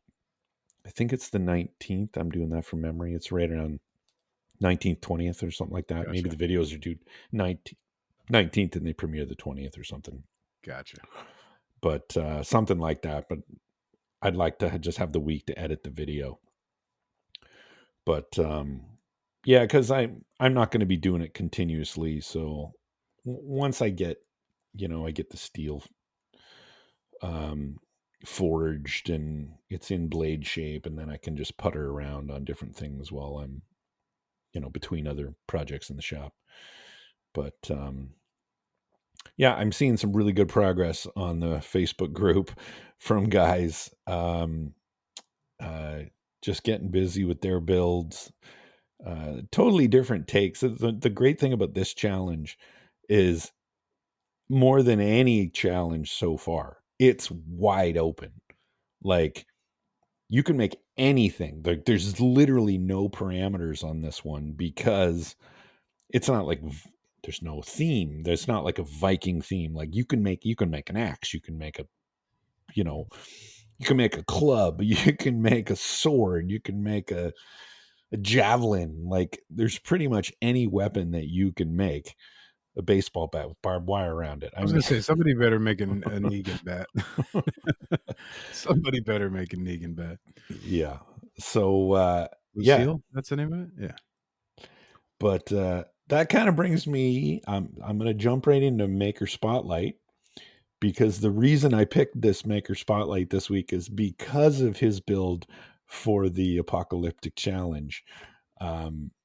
I think it's the 19th. I'm doing that from memory. It's right around 19th, 20th or something like that. Maybe Gotcha. the videos are due 19th and they premiere the 20th or something. Gotcha. But something like that. But I'd like to just have the week to edit the video. But yeah, because I'm not going to be doing it continuously. So once I get, I get the steel forged and it's in blade shape, and then I can just putter around on different things while I'm, between other projects in the shop. But yeah, I'm seeing some really good progress on the Facebook group from guys just getting busy with their builds. Totally different takes. The great thing about this challenge is more than any challenge so far, it's wide open. Like, you can make anything. Like, there's literally no parameters on this one because it's not like there's no theme. There's not like a Viking theme. Like, you can make an axe, you can make you know you can make a club, you can make a sword, you can make a javelin. Like, there's pretty much any weapon that you can make. A baseball bat with barbed wire around it. I I was mean, gonna say somebody better make a Negan bat. Somebody better make a Negan bat. yeah. So yeah, Lucille, that's the name of it. Yeah. but that kind of brings me. I'm going to jump right into Maker Spotlight, because the reason I picked this Maker Spotlight this week is because of his build for the Apocalyptic Challenge.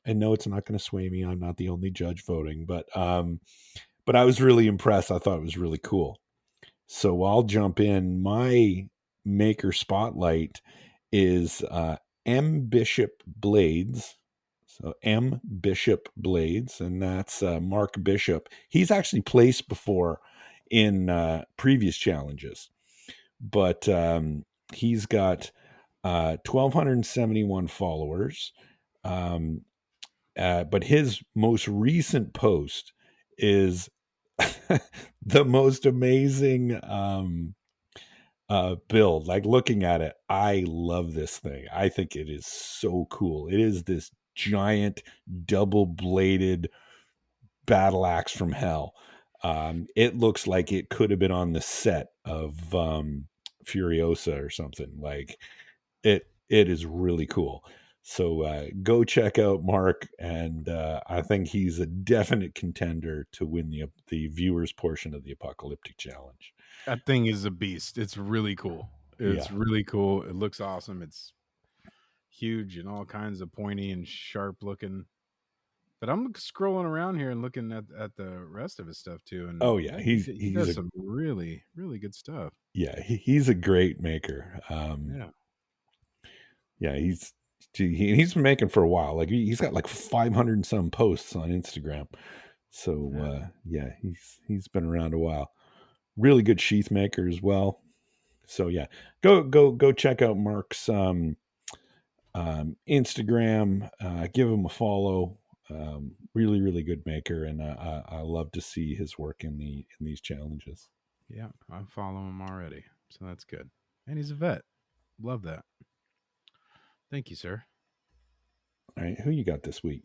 And no, it's not going to sway me. I'm not the only judge voting, but I was really impressed. I thought it was really cool. So I'll jump in. My Maker Spotlight is M Bishop Blades. So M Bishop Blades, and that's Mark Bishop. He's actually placed before in previous challenges, but he's got 1,271 followers. But his most recent post is the most amazing build. Like looking at it, I love this thing. I think it is so cool. It is this giant double bladed battle axe from hell. It looks like it could have been on the set of Furiosa or something. Like it is really cool. So go check out Mark, and I think he's a definite contender to win the viewers portion of the Apocalyptic Challenge. That thing is a beast. It's really cool. It's Yeah. really cool. It looks awesome. It's huge and all kinds of pointy and sharp looking. But I'm scrolling around here and looking at the rest of his stuff too, and Oh yeah. yeah, he He's does a some really really good stuff. he's a great maker. Yeah, Yeah, he's been making for a while. Like he's got like 500 and some posts on Instagram. So yeah, yeah, he's been around a while. Really good sheath maker as well. So yeah, go check out Mark's Instagram. Give him a follow. Really good maker, and I love to see his work in these challenges. yeah. I follow him already, so that's good. And he's a vet. Love that. Thank you, sir. All right, who you got this week?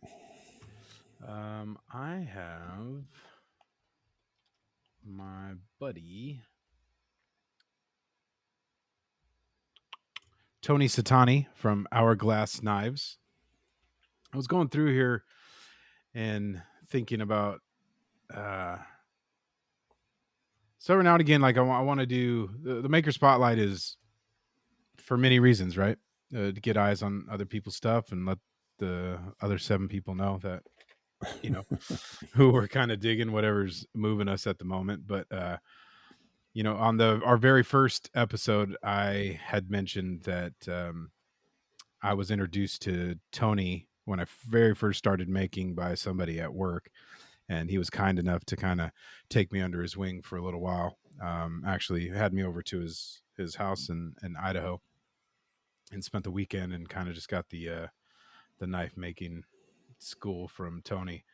I have my buddy Tony Satani from Hourglass Knives. I was going through here and thinking about so every now and again, like I want to do the maker spotlight is for many reasons, right? To get eyes on other people's stuff and let the other 7 people know that you know who we're kind of digging whatever's moving us at the moment. But on the our very first episode, I had mentioned that I was introduced to Tony when I very first started making by somebody at work, and he was kind enough to kind of take me under his wing for a little while. Actually, had me over to his house in Idaho, and spent the weekend and kind of just got the knife making school from Tony.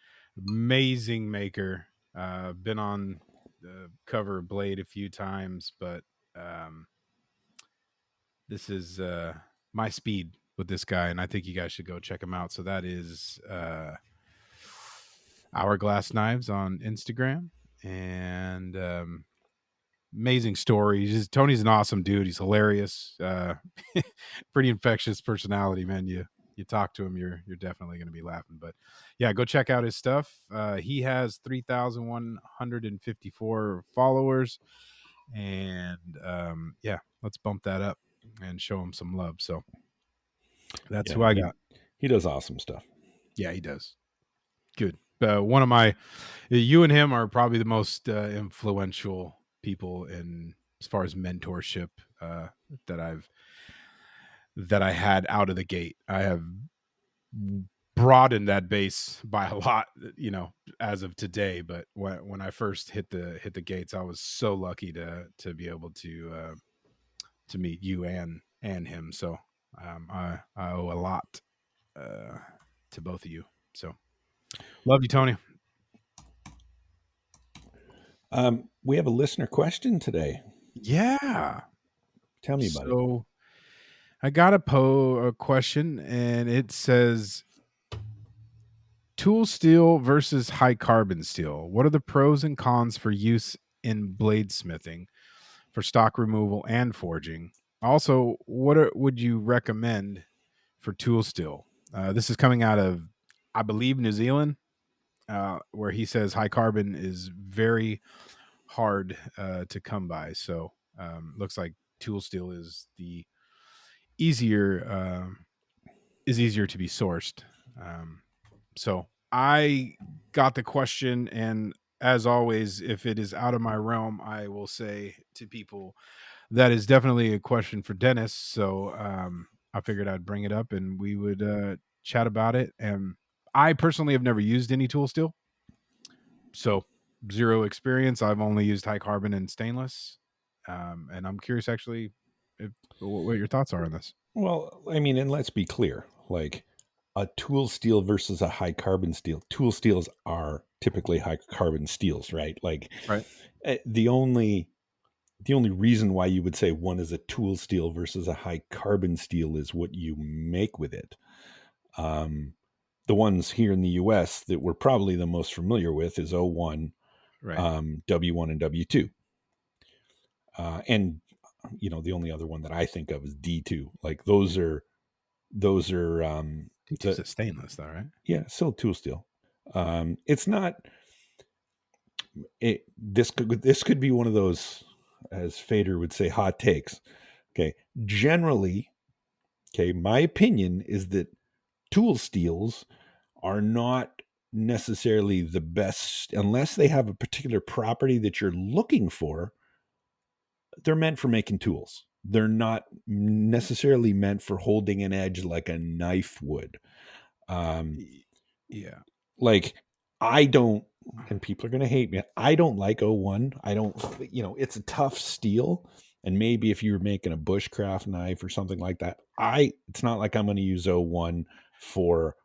Amazing maker. Been on the cover of Blade a few times, but um, this is my speed with this guy, and I think you guys should go check him out. So that is Hourglass Knives on Instagram, and amazing story. Tony's an awesome dude. He's hilarious. Pretty infectious personality, man. You talk to him, you're definitely going to be laughing. But yeah, go check out his stuff. He has 3,154 followers, and yeah, let's bump that up and show him some love. So that's Yeah, who I got. he does awesome stuff. Yeah, he does. Good. One of my, you and him are probably the most influential people in as far as mentorship that I had out of the gate. I have broadened that base by a lot, as of today. But when I first hit the gates, I was so lucky to be able to meet you and him. So I owe a lot uh, to both of you. So love you, Tony. We have a listener question today. Yeah. Tell me about it. So I got a question, and it says tool steel versus high carbon steel. What are the pros and cons for use in bladesmithing for stock removal and forging? Also, would you recommend for tool steel? This is coming out of, I believe, New Zealand, where he says high carbon is very hard to come by. So looks like tool steel easier uh, is easier to be sourced. So I got the question, and as always, if it is out of my realm, I will say to people that is definitely a question for Denis. So I figured I'd bring it up, and we would chat about it. And I personally have never used any tool steel, so zero experience. I've only used high carbon and stainless, and I'm curious actually what your thoughts are on this. Well, I mean, and let's be clear. Like a tool steel versus a high carbon steel. Tool steels are typically high carbon steels, right? Like Right. the only reason why you would say one is a tool steel versus a high carbon steel is what you make with it. The ones here in the US that we're probably the most familiar with is O1, Right. W1 and W2. And the only other one that I think of is D2. Like those are D2's the a stainless though, right? yeah, still tool steel. It's not this could be one of those, as Fader would say, hot takes. Okay. Generally, okay, my opinion is that tool steels are not necessarily the best unless they have a particular property that you're looking for. They're meant for making tools. They're not necessarily meant for holding an edge like a knife would. Um, Yeah. like I don't, and people are going to hate me. I don't like O1. I don't, it's a tough steel. And maybe if you're making a bushcraft knife or something like that, it's not like I'm going to use O1 for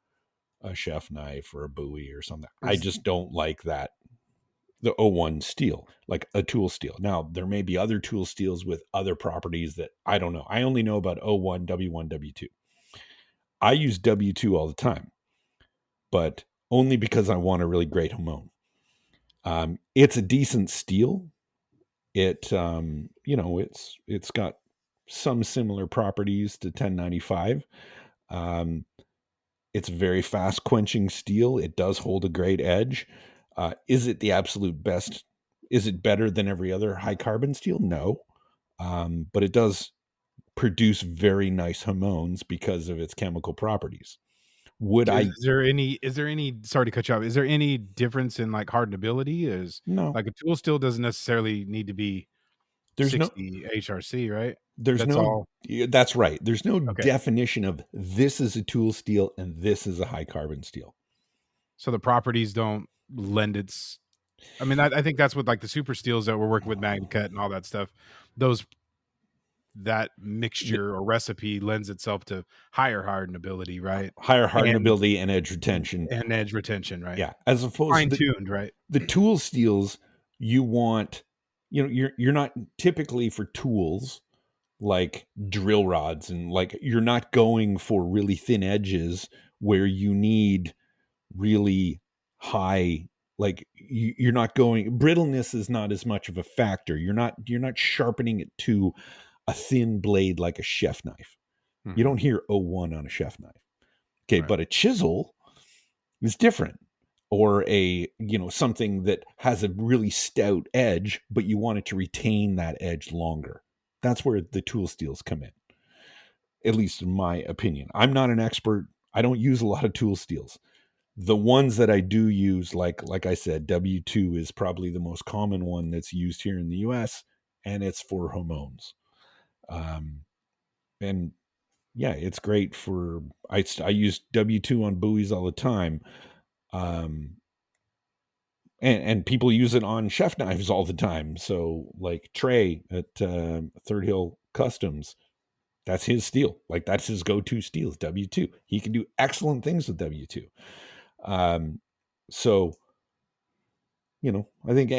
a chef knife or a Bowie or something. I Is just don't like that. The O1 steel, like a tool steel. Now, there may be other tool steels with other properties that I don't know. I only know about O1, W1, W2. I use W2 all the time, but only because I want a really great Hamon. It's a decent steel. It's got some similar properties to 1095. Um, it's very fast quenching steel. It does hold a great edge. Is it the absolute best? Is it better than every other high carbon steel? No. But it does produce very nice Hamons because of its chemical properties. Would I? is there any sorry to cut you off. Is there any difference in like hardenability? Is No. like a tool steel doesn't necessarily need to be There's no 60 HRC, right? there's That's no all. that's right. There's no Okay. definition of this is a tool steel and this is a high carbon steel. So the properties don't lend its I mean, I think that's what like the super steels that we're working with MagnaCut and all that stuff. Those that The mixture or recipe lends itself to higher hardenability, right? higher And hardenability and edge retention. edge retention, right? Yeah, as opposed to Fine tuned, right? the tool steels, you want, you're not typically for tools like drill rods, and like you're not going for really thin edges where you need really high, like you're not going, brittleness is not as much of a factor. You're not sharpening it to a thin blade like a chef knife. You Mhm. don't hear O1 on a chef knife. Okay, Right. but a chisel is different, or something that has a really stout edge but you want it to retain that edge longer. That's where the tool steels come in, at least in my opinion. I'm not an expert. I don't use a lot of tool steels. The ones that I do use, like I said, W2 is probably the most common one that's used here in the US, and it's for Hamons. And yeah, it's great for, I use W2 on buoys all the time. um and people use it on chef knives all the time. So like Trey at Third Hill Customs, that's his steel. Like that's his go-to steel is W2. He can do excellent things with W2. Um, so I think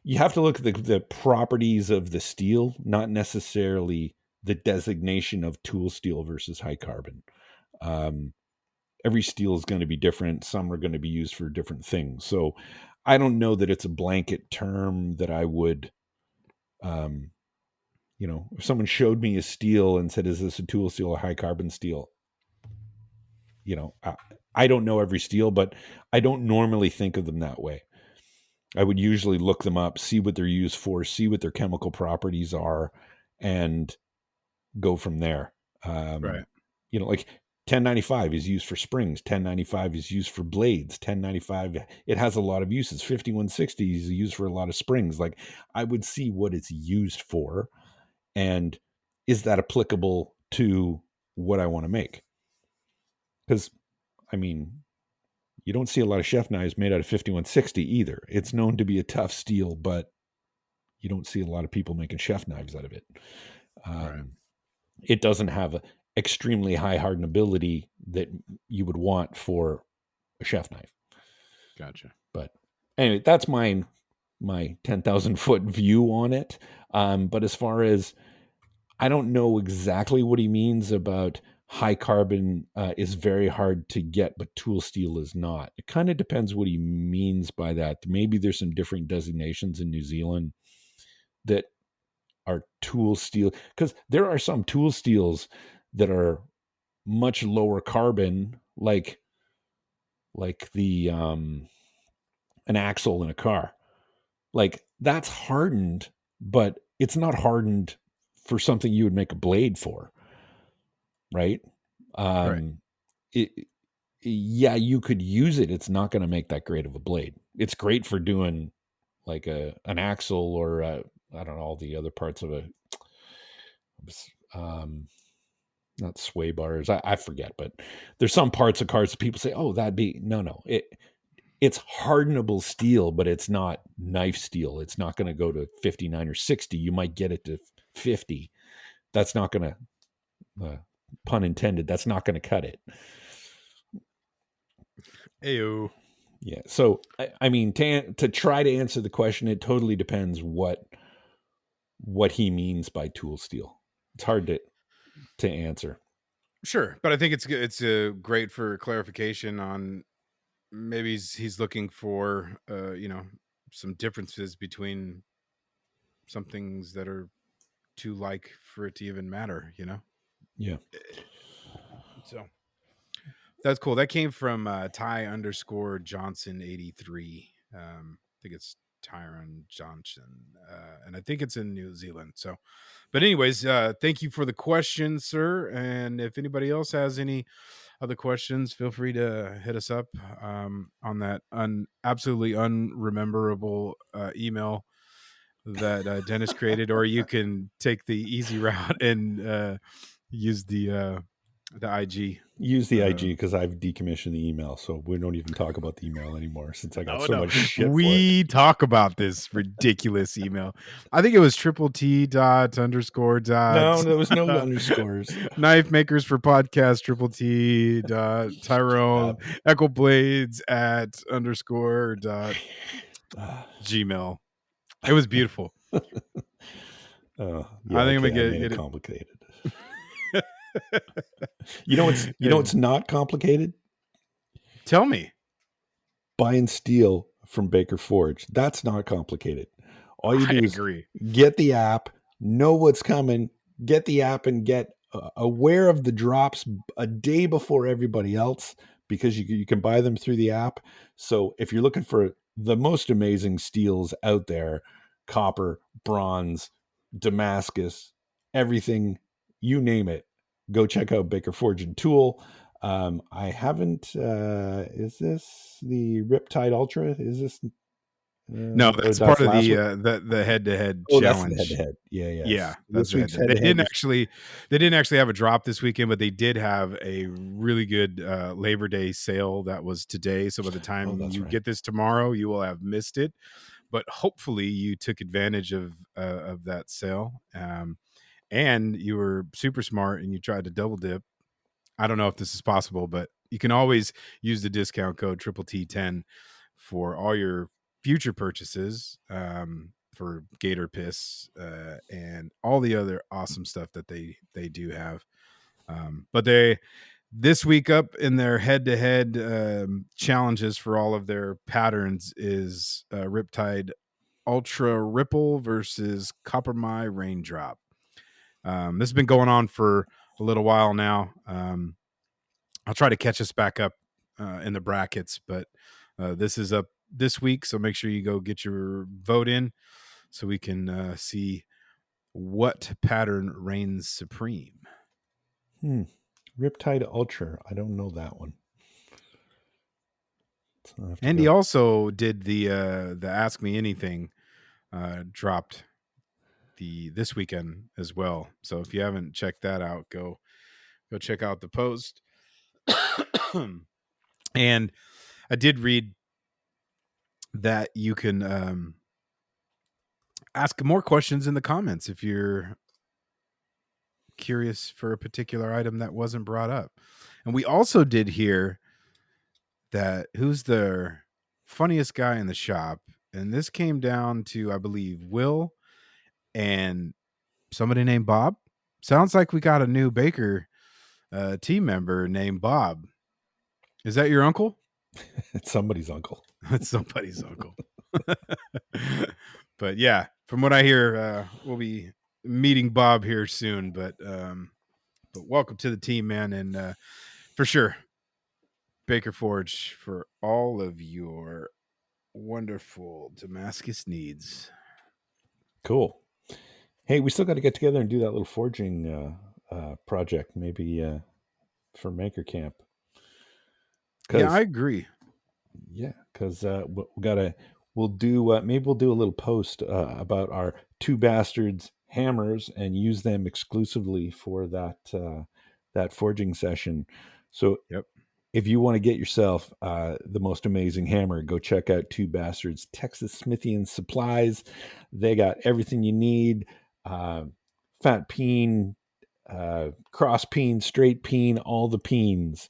you have to look at the properties of the steel, not necessarily the designation of tool steel versus high carbon. Um, every steel is going to be different. Some are going to be used for different things. So I don't know that it's a blanket term that I would, um, if someone showed me a steel and said, is this a tool steel or high carbon steel? I don't know every steel, but I don't normally think of them that way. I would usually look them up, see what they're used for, see what their chemical properties are, and go from there. Right. Like 1095 is used for springs, 1095 is used for blades, 1095, it has a lot of uses. 5160 is used for a lot of springs. Like I would see what it's used for, and is that applicable to what I want to make? Because I mean, you don't see a lot of chef knives made out of 5160 either. It's known to be a tough steel, but you don't see a lot of people making chef knives out of it. Right. It doesn't have extremely high hardenability that you would want for a chef knife. Gotcha. But anyway, that's my 10,000 foot view on it. But as far as, I don't know exactly what he means about high carbon is very hard to get, but tool steel is not. It kind of depends what he means by that. Maybe there's some different designations in New Zealand that are tool steel, because there are some tool steels that are much lower carbon, like the an axle in a car. Like that's hardened, but it's not hardened for something you would make a blade for, right? Right. It, yeah, you could use it. It's not going to make that great of a blade. It's great for doing like an axle or I don't know, all the other parts of a um, not sway bars. I forget, but there's some parts of cars that people say, "Oh, that'd be no." It's hardenable steel, but it's not knife steel. It's not going to go to 59 or 60. You might get it to 50. That's not going to, pun intended, that's not going to cut it. Ayo. Yeah. So, I mean, to try to answer the question, it totally depends what he means by tool steel. It's hard to answer. Sure, but I think it's good. It's great for clarification on maybe he's looking for some differences between some things that are too like for it to even matter. Yeah. So that's cool. That came from Ty_Johnson 83. I think it's Tyron Johnson, and I think it's in New Zealand. So, but anyways, thank you for the question, sir. And if anybody else has any other questions, feel free to hit us up on that absolutely unrememberable email that Dennis created, or you can take the easy route and use the IG. Use the IG because I've decommissioned the email, so we don't even talk about the email anymore since I got Oh so no, much shit for it. we talk about this ridiculous email. I think it was _T No, _. there was no underscores. Knife makers for podcast _T Tyrell Echo Blades at _Gmail. It was beautiful. Yeah, I think I'm okay, I gonna made it get complicated. it. You know what's not complicated? Tell me. Buying steel from Baker Forge. That's not complicated. All you I do is agree. get the app, know what's coming, get the app and get aware of the drops a day before everybody else because you can buy them through the app. So if you're looking for the most amazing steels out there, copper, bronze, Damascus, everything, you name it, go check out Baker Forge and Tool. I haven't. Is this the Riptide Ultra? Is this? No, Or that's part that's of last the week. the head-to-head Oh, that's the head to challenge. head. Yeah, Yeah, yes. that's This the week's head. head to head was. They didn't actually have a drop this weekend, but they did have a really good Labor Day sale that was today. So by the Oh, time that's you right. get this tomorrow, you will have missed it. But hopefully, you took advantage of that sale, and you were super smart and you tried to double dip. I don't know if this is possible, but you can always use the discount code T10 for all your future purchases, for Gator Piss and all the other awesome stuff that they do have. But they this week up in their head-to-head challenges for all of their patterns is Riptide Ultra Ripple versus Coppermine Raindrop. This has been going on for a little while now. I'll try to catch us back up in the brackets, but this is up this week, so make sure you go get your vote in so we can see what pattern reigns supreme. Riptide Ultra. I don't know that one. So And he also did the Ask Me Anything dropped this weekend as well. So if you haven't checked that out, go check out the post. And I did read that you can ask more questions in the comments if you're curious for a particular item that wasn't brought up. And we also did hear that who's the funniest guy in the shop, and this came down to, I believe, Will and somebody named Bob. Sounds like we got a new baker team member named Bob. Is that your uncle? It's somebody's uncle. It's somebody's uncle. But yeah, from what I hear, we'll be meeting Bob here soon. But welcome to the team, man, and for sure, Baker Forge for all of your wonderful Damascus needs. Cool. Hey, we still got to get together and do that little forging project, maybe for Maker Camp. Yeah, I agree. Yeah, because we'll do maybe we'll do a little post about our two Basterds hammers and use them exclusively for that forging session. So Yep. if you want to get yourself the most amazing hammer, go check out Two Basterds Texas Smithy and Supplies. They got everything you need: fat peen, cross peen, straight peen, all the peens.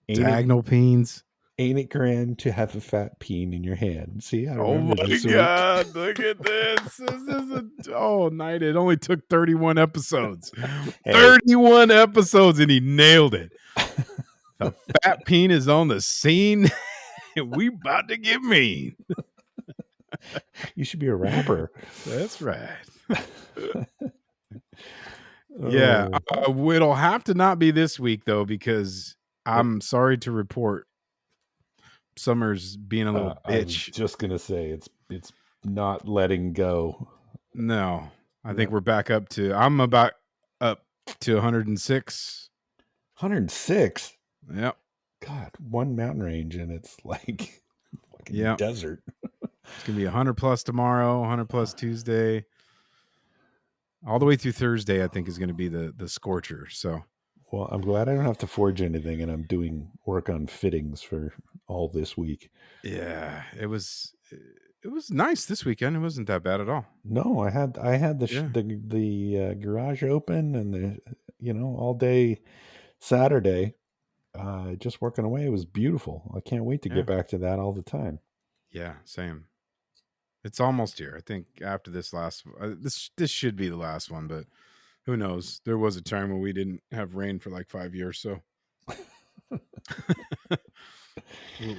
Diagonal peens. Ain't it grand to have a fat peen in your hand? See, I Oh remember my this week. God, look at this. This is night. It only took 31 episodes. Hey. 31 episodes and he nailed it. The fat peen is on the scene. We about to get mean. You should be a rapper. That's right. Yeah. It'll have to not be this week though, because I'm sorry to report Summer's being a little bitch. I was just gonna say it's not letting go. No, I think we're back up to. I'm about up to 106. 106. Yep. God, one mountain range and it's like yep. desert. It's gonna be 100 plus tomorrow, 100 plus Tuesday, all the way through Thursday. I think is going to be the scorcher. So, well, I'm glad I don't have to forge anything, and I'm doing work on fittings for all this week. Yeah, it was nice this weekend. It wasn't that bad at all. No, I had the garage open and the all day Saturday, just working away. It was beautiful. I can't wait to get back to that all the time. Yeah, same. It's almost here. I think after this last, this should be the last one, but who knows? There was a time when we didn't have rain for like 5 years, so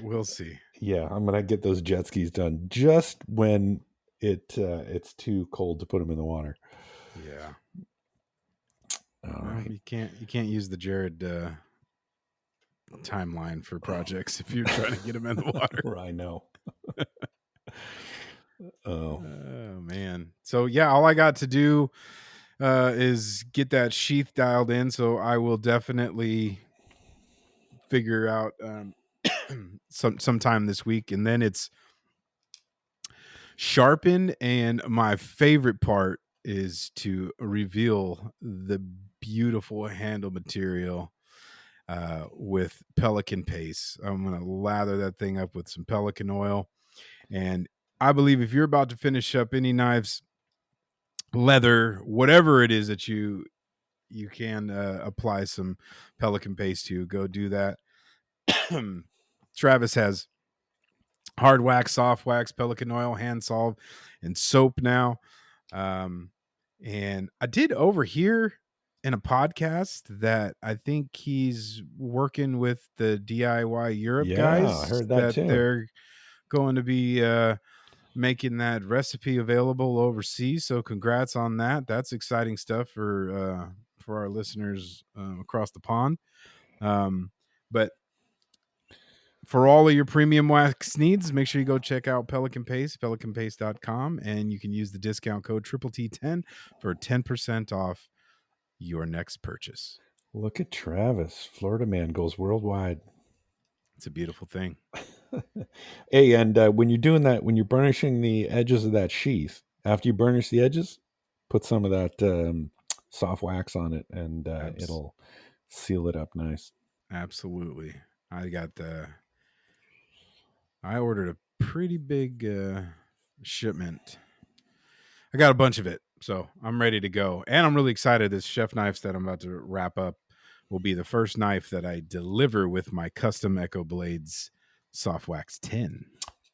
we'll see. Yeah, I'm gonna get those jet skis done just when it's too cold to put them in the water. Yeah. All right. You can't use the Jerid timeline for projects if you're trying to get them in the water. I know. Oh man. So yeah, all I got to do is get that sheath dialed in. So I will definitely figure out sometime this week, and then it's sharpened. And my favorite part is to reveal the beautiful handle material with pelican paste. I'm going to lather that thing up with some pelican oil. And I believe if you're about to finish up any knives, leather, whatever it is that you can apply some pelican paste to, go do that. Travis has hard wax, soft wax, pelican oil, hand solve, and soap now. And I did overhear in a podcast that I think he's working with the DIY Europe guys. I heard that too. They're going to be making that recipe available overseas. So congrats on that. That's exciting stuff for our listeners across the pond. But for all of your premium wax needs, make sure you go check out Pelican Paste, pelicanpaste.com, and you can use the discount code TT10 for 10% off your next purchase. Look at Travis. Florida man goes worldwide. It's a beautiful thing. Hey, and when you're doing that, when you're burnishing the edges of that sheath, after you burnish the edges, put some of that soft wax on it, and it'll seal it up nice. Absolutely. I ordered a pretty big shipment. I got a bunch of it. So I'm ready to go. And I'm really excited. This chef knives that I'm about to wrap up will be the first knife that I deliver with my custom Echo Blades Soft Wax 10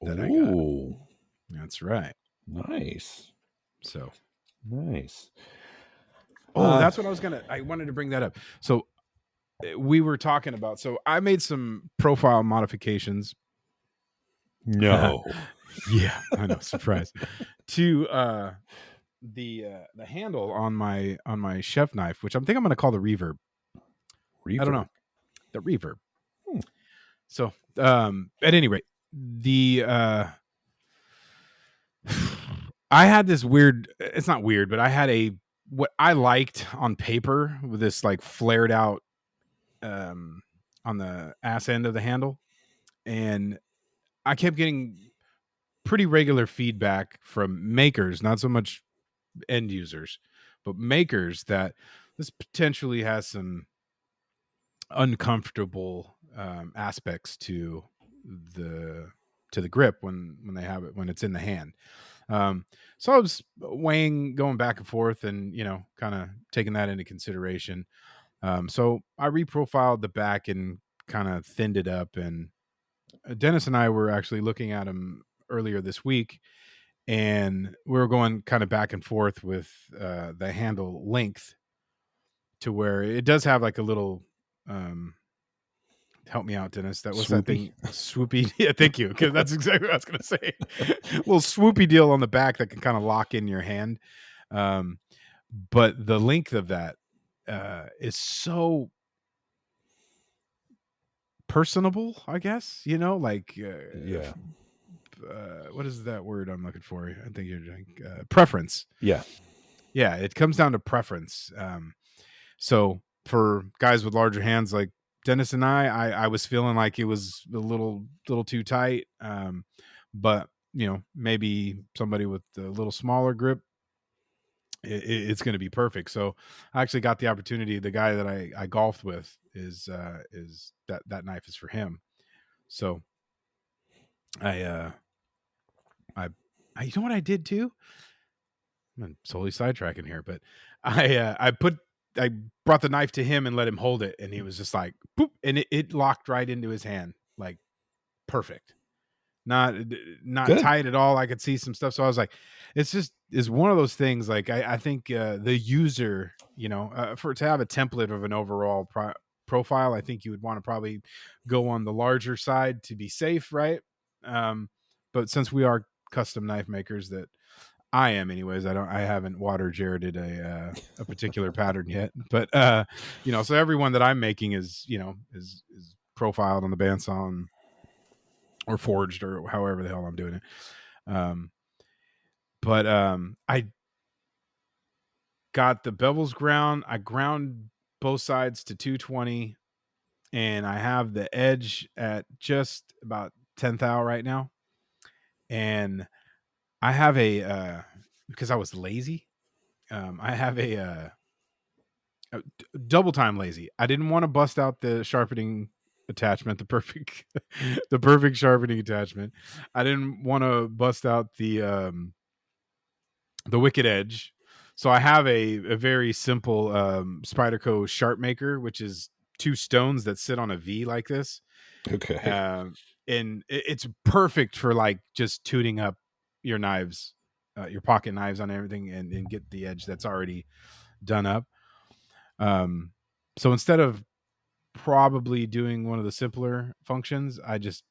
that I got. Ooh, That's right. nice, So, nice. that's what I wanted to bring that up. So we were talking about, so I made some profile modifications. No, Yeah, I know, surprise. To the handle on my chef knife, which I'm going to call the reverb. I don't reverb. know. The reverb. Hmm. So, at any rate, the I had this weird. It's not weird, but I had what I liked on paper with this like flared out on the ass end of the handle, and I kept getting pretty regular feedback from makers, not so much end users, but makers, that this potentially has some uncomfortable aspects the to the grip when they have it when it's in the hand. So I was going back and forth, and kind of taking that into consideration. So I reprofiled the back and kind of thinned it up. And Dennis and I were actually looking at them earlier this week, and we were going kind of back and forth with the handle length, to where it does have like a little help me out, Dennis. What's that Swoopy. thing? Swoopy. Yeah, thank you. Because that's exactly what I was going to say. A little swoopy deal on the back that can kind of lock in your hand. But the length of that is so personable, I guess. Like Yeah, what is that word I'm looking for? I think you're doing preference. yeah, Yeah, it comes down to preference. So for guys with larger hands like Dennis and I was feeling like it was a little too tight. But maybe somebody with a little smaller grip, it's going to be perfect. So I actually got the opportunity. The guy that I golfed with is that knife is for him. So I you know what I did too? I'm solely sidetracking here, but I brought the knife to him and let him hold it, and he was just like, boop, and it locked right into his hand, like perfect. Not good. tight at all. I could see some stuff. So I was like, is one of those things. Like I think the user, for to have a template of an overall profile, I think you would want to probably go on the larger side to be safe, right? But since we are custom knife makers, that I am anyways. I haven't water Jerided a particular pattern yet, but so everyone that I'm making is profiled on the bandsaw or forged or however the hell I'm doing it. Um, but I got the bevels ground. I ground both sides to 220, and I have the edge at just about 10th thou right now. And I have because I was lazy. I have double time lazy. I didn't want to bust out the sharpening attachment, the perfect sharpening attachment. I didn't want to bust out the wicked edge. So I have a very simple Spyderco sharp maker, which is two stones that sit on a V like this. Okay, Um, and it's perfect for like just tuning up your knives, your pocket knives on everything, and get the edge that's already done up. So instead of probably doing one of the simpler functions, I just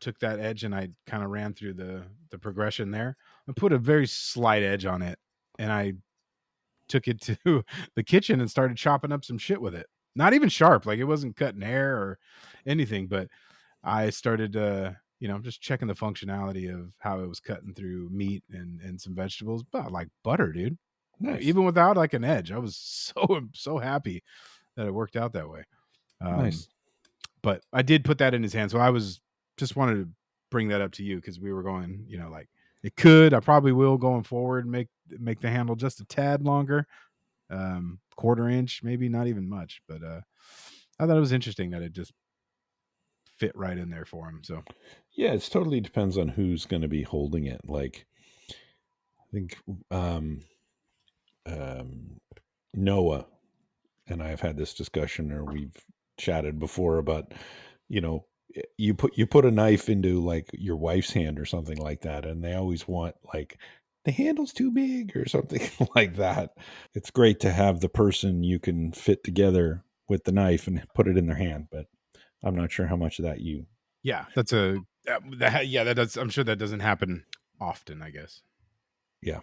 took that edge and I kind of ran through the progression there and put a very slight edge on it. And I took it to the kitchen and started chopping up some shit with it. Not even sharp, like it wasn't cutting hair or anything, but I started just checking the functionality of how it was cutting through meat and some vegetables, but like butter, dude. nice, Even without like an edge, I was so happy that it worked out that way. Um, nice. but I did put that in his hand, so I was just wanted to bring that up to you because we were going, like I probably will going forward make the handle just a tad longer, quarter inch, maybe not even much, but I thought it was interesting that it just fit right in there for him. So Yeah, it's totally depends on who's going to be holding it. Like, I think Noah and I have had this discussion, or we've chatted before about, you know, you put a knife into like your wife's hand or something like that, and they always want like the handle's too big or something like that. It's great to have the person you can fit together with the knife and put it in their hand, but I'm not sure how much of that you. Yeah, that does. I'm sure that doesn't happen often, I guess. Yeah.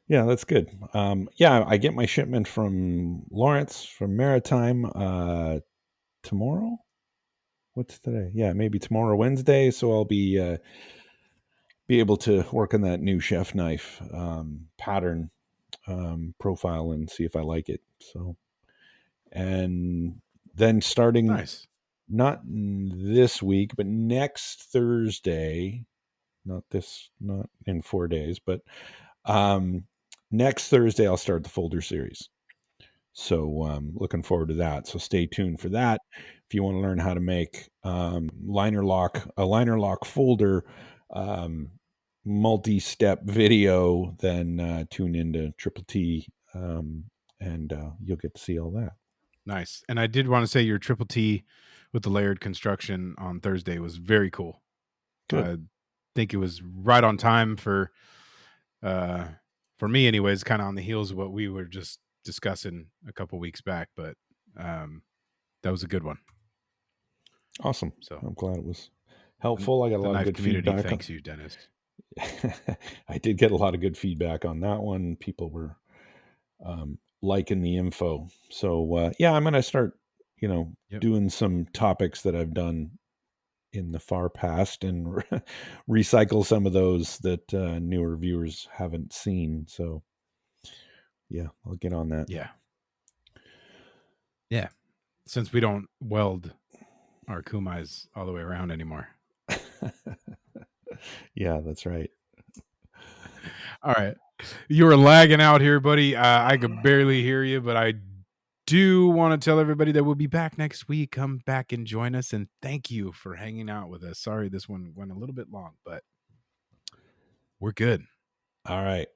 Yeah, that's good. Yeah, I get my shipment from Lawrence from Maritime tomorrow. What's today? Yeah, maybe tomorrow, Wednesday. So I'll be able to work on that new chef knife pattern profile and see if I like it. So, and then starting Nice. not this week, but next Thursday, not in 4 days, but um, next Thursday, I'll start the folder series. So looking forward to that. So stay tuned for that. If you want to learn how to make a liner lock folder multi-step video, then tune into Triple T, and you'll get to see all that. Nice. And I did want to say your triple T with the layered construction on Thursday was very cool. Good. I think it was right on time uh for me anyways, kind of on the heels of what we were just discussing a couple weeks back, but um that was a good one. Awesome. So I'm glad it was helpful. I got a the lot of knife good community feedback. thanks you, Dennis. I did get a lot of good feedback on that one. People were liking the info. So yeah, I'm going to start, Yep. doing some topics that I've done in the far past and recycle some of those that newer viewers haven't seen. So yeah, I'll get on that. Yeah. Yeah. Since we don't weld our kumais all the way around anymore. Yeah, that's right. All right. You were lagging out here, buddy. I could barely hear you, but I do want to tell everybody that we'll be back next week. Come back and join us. And thank you for hanging out with us. Sorry, this one went a little bit long, but we're good. All right.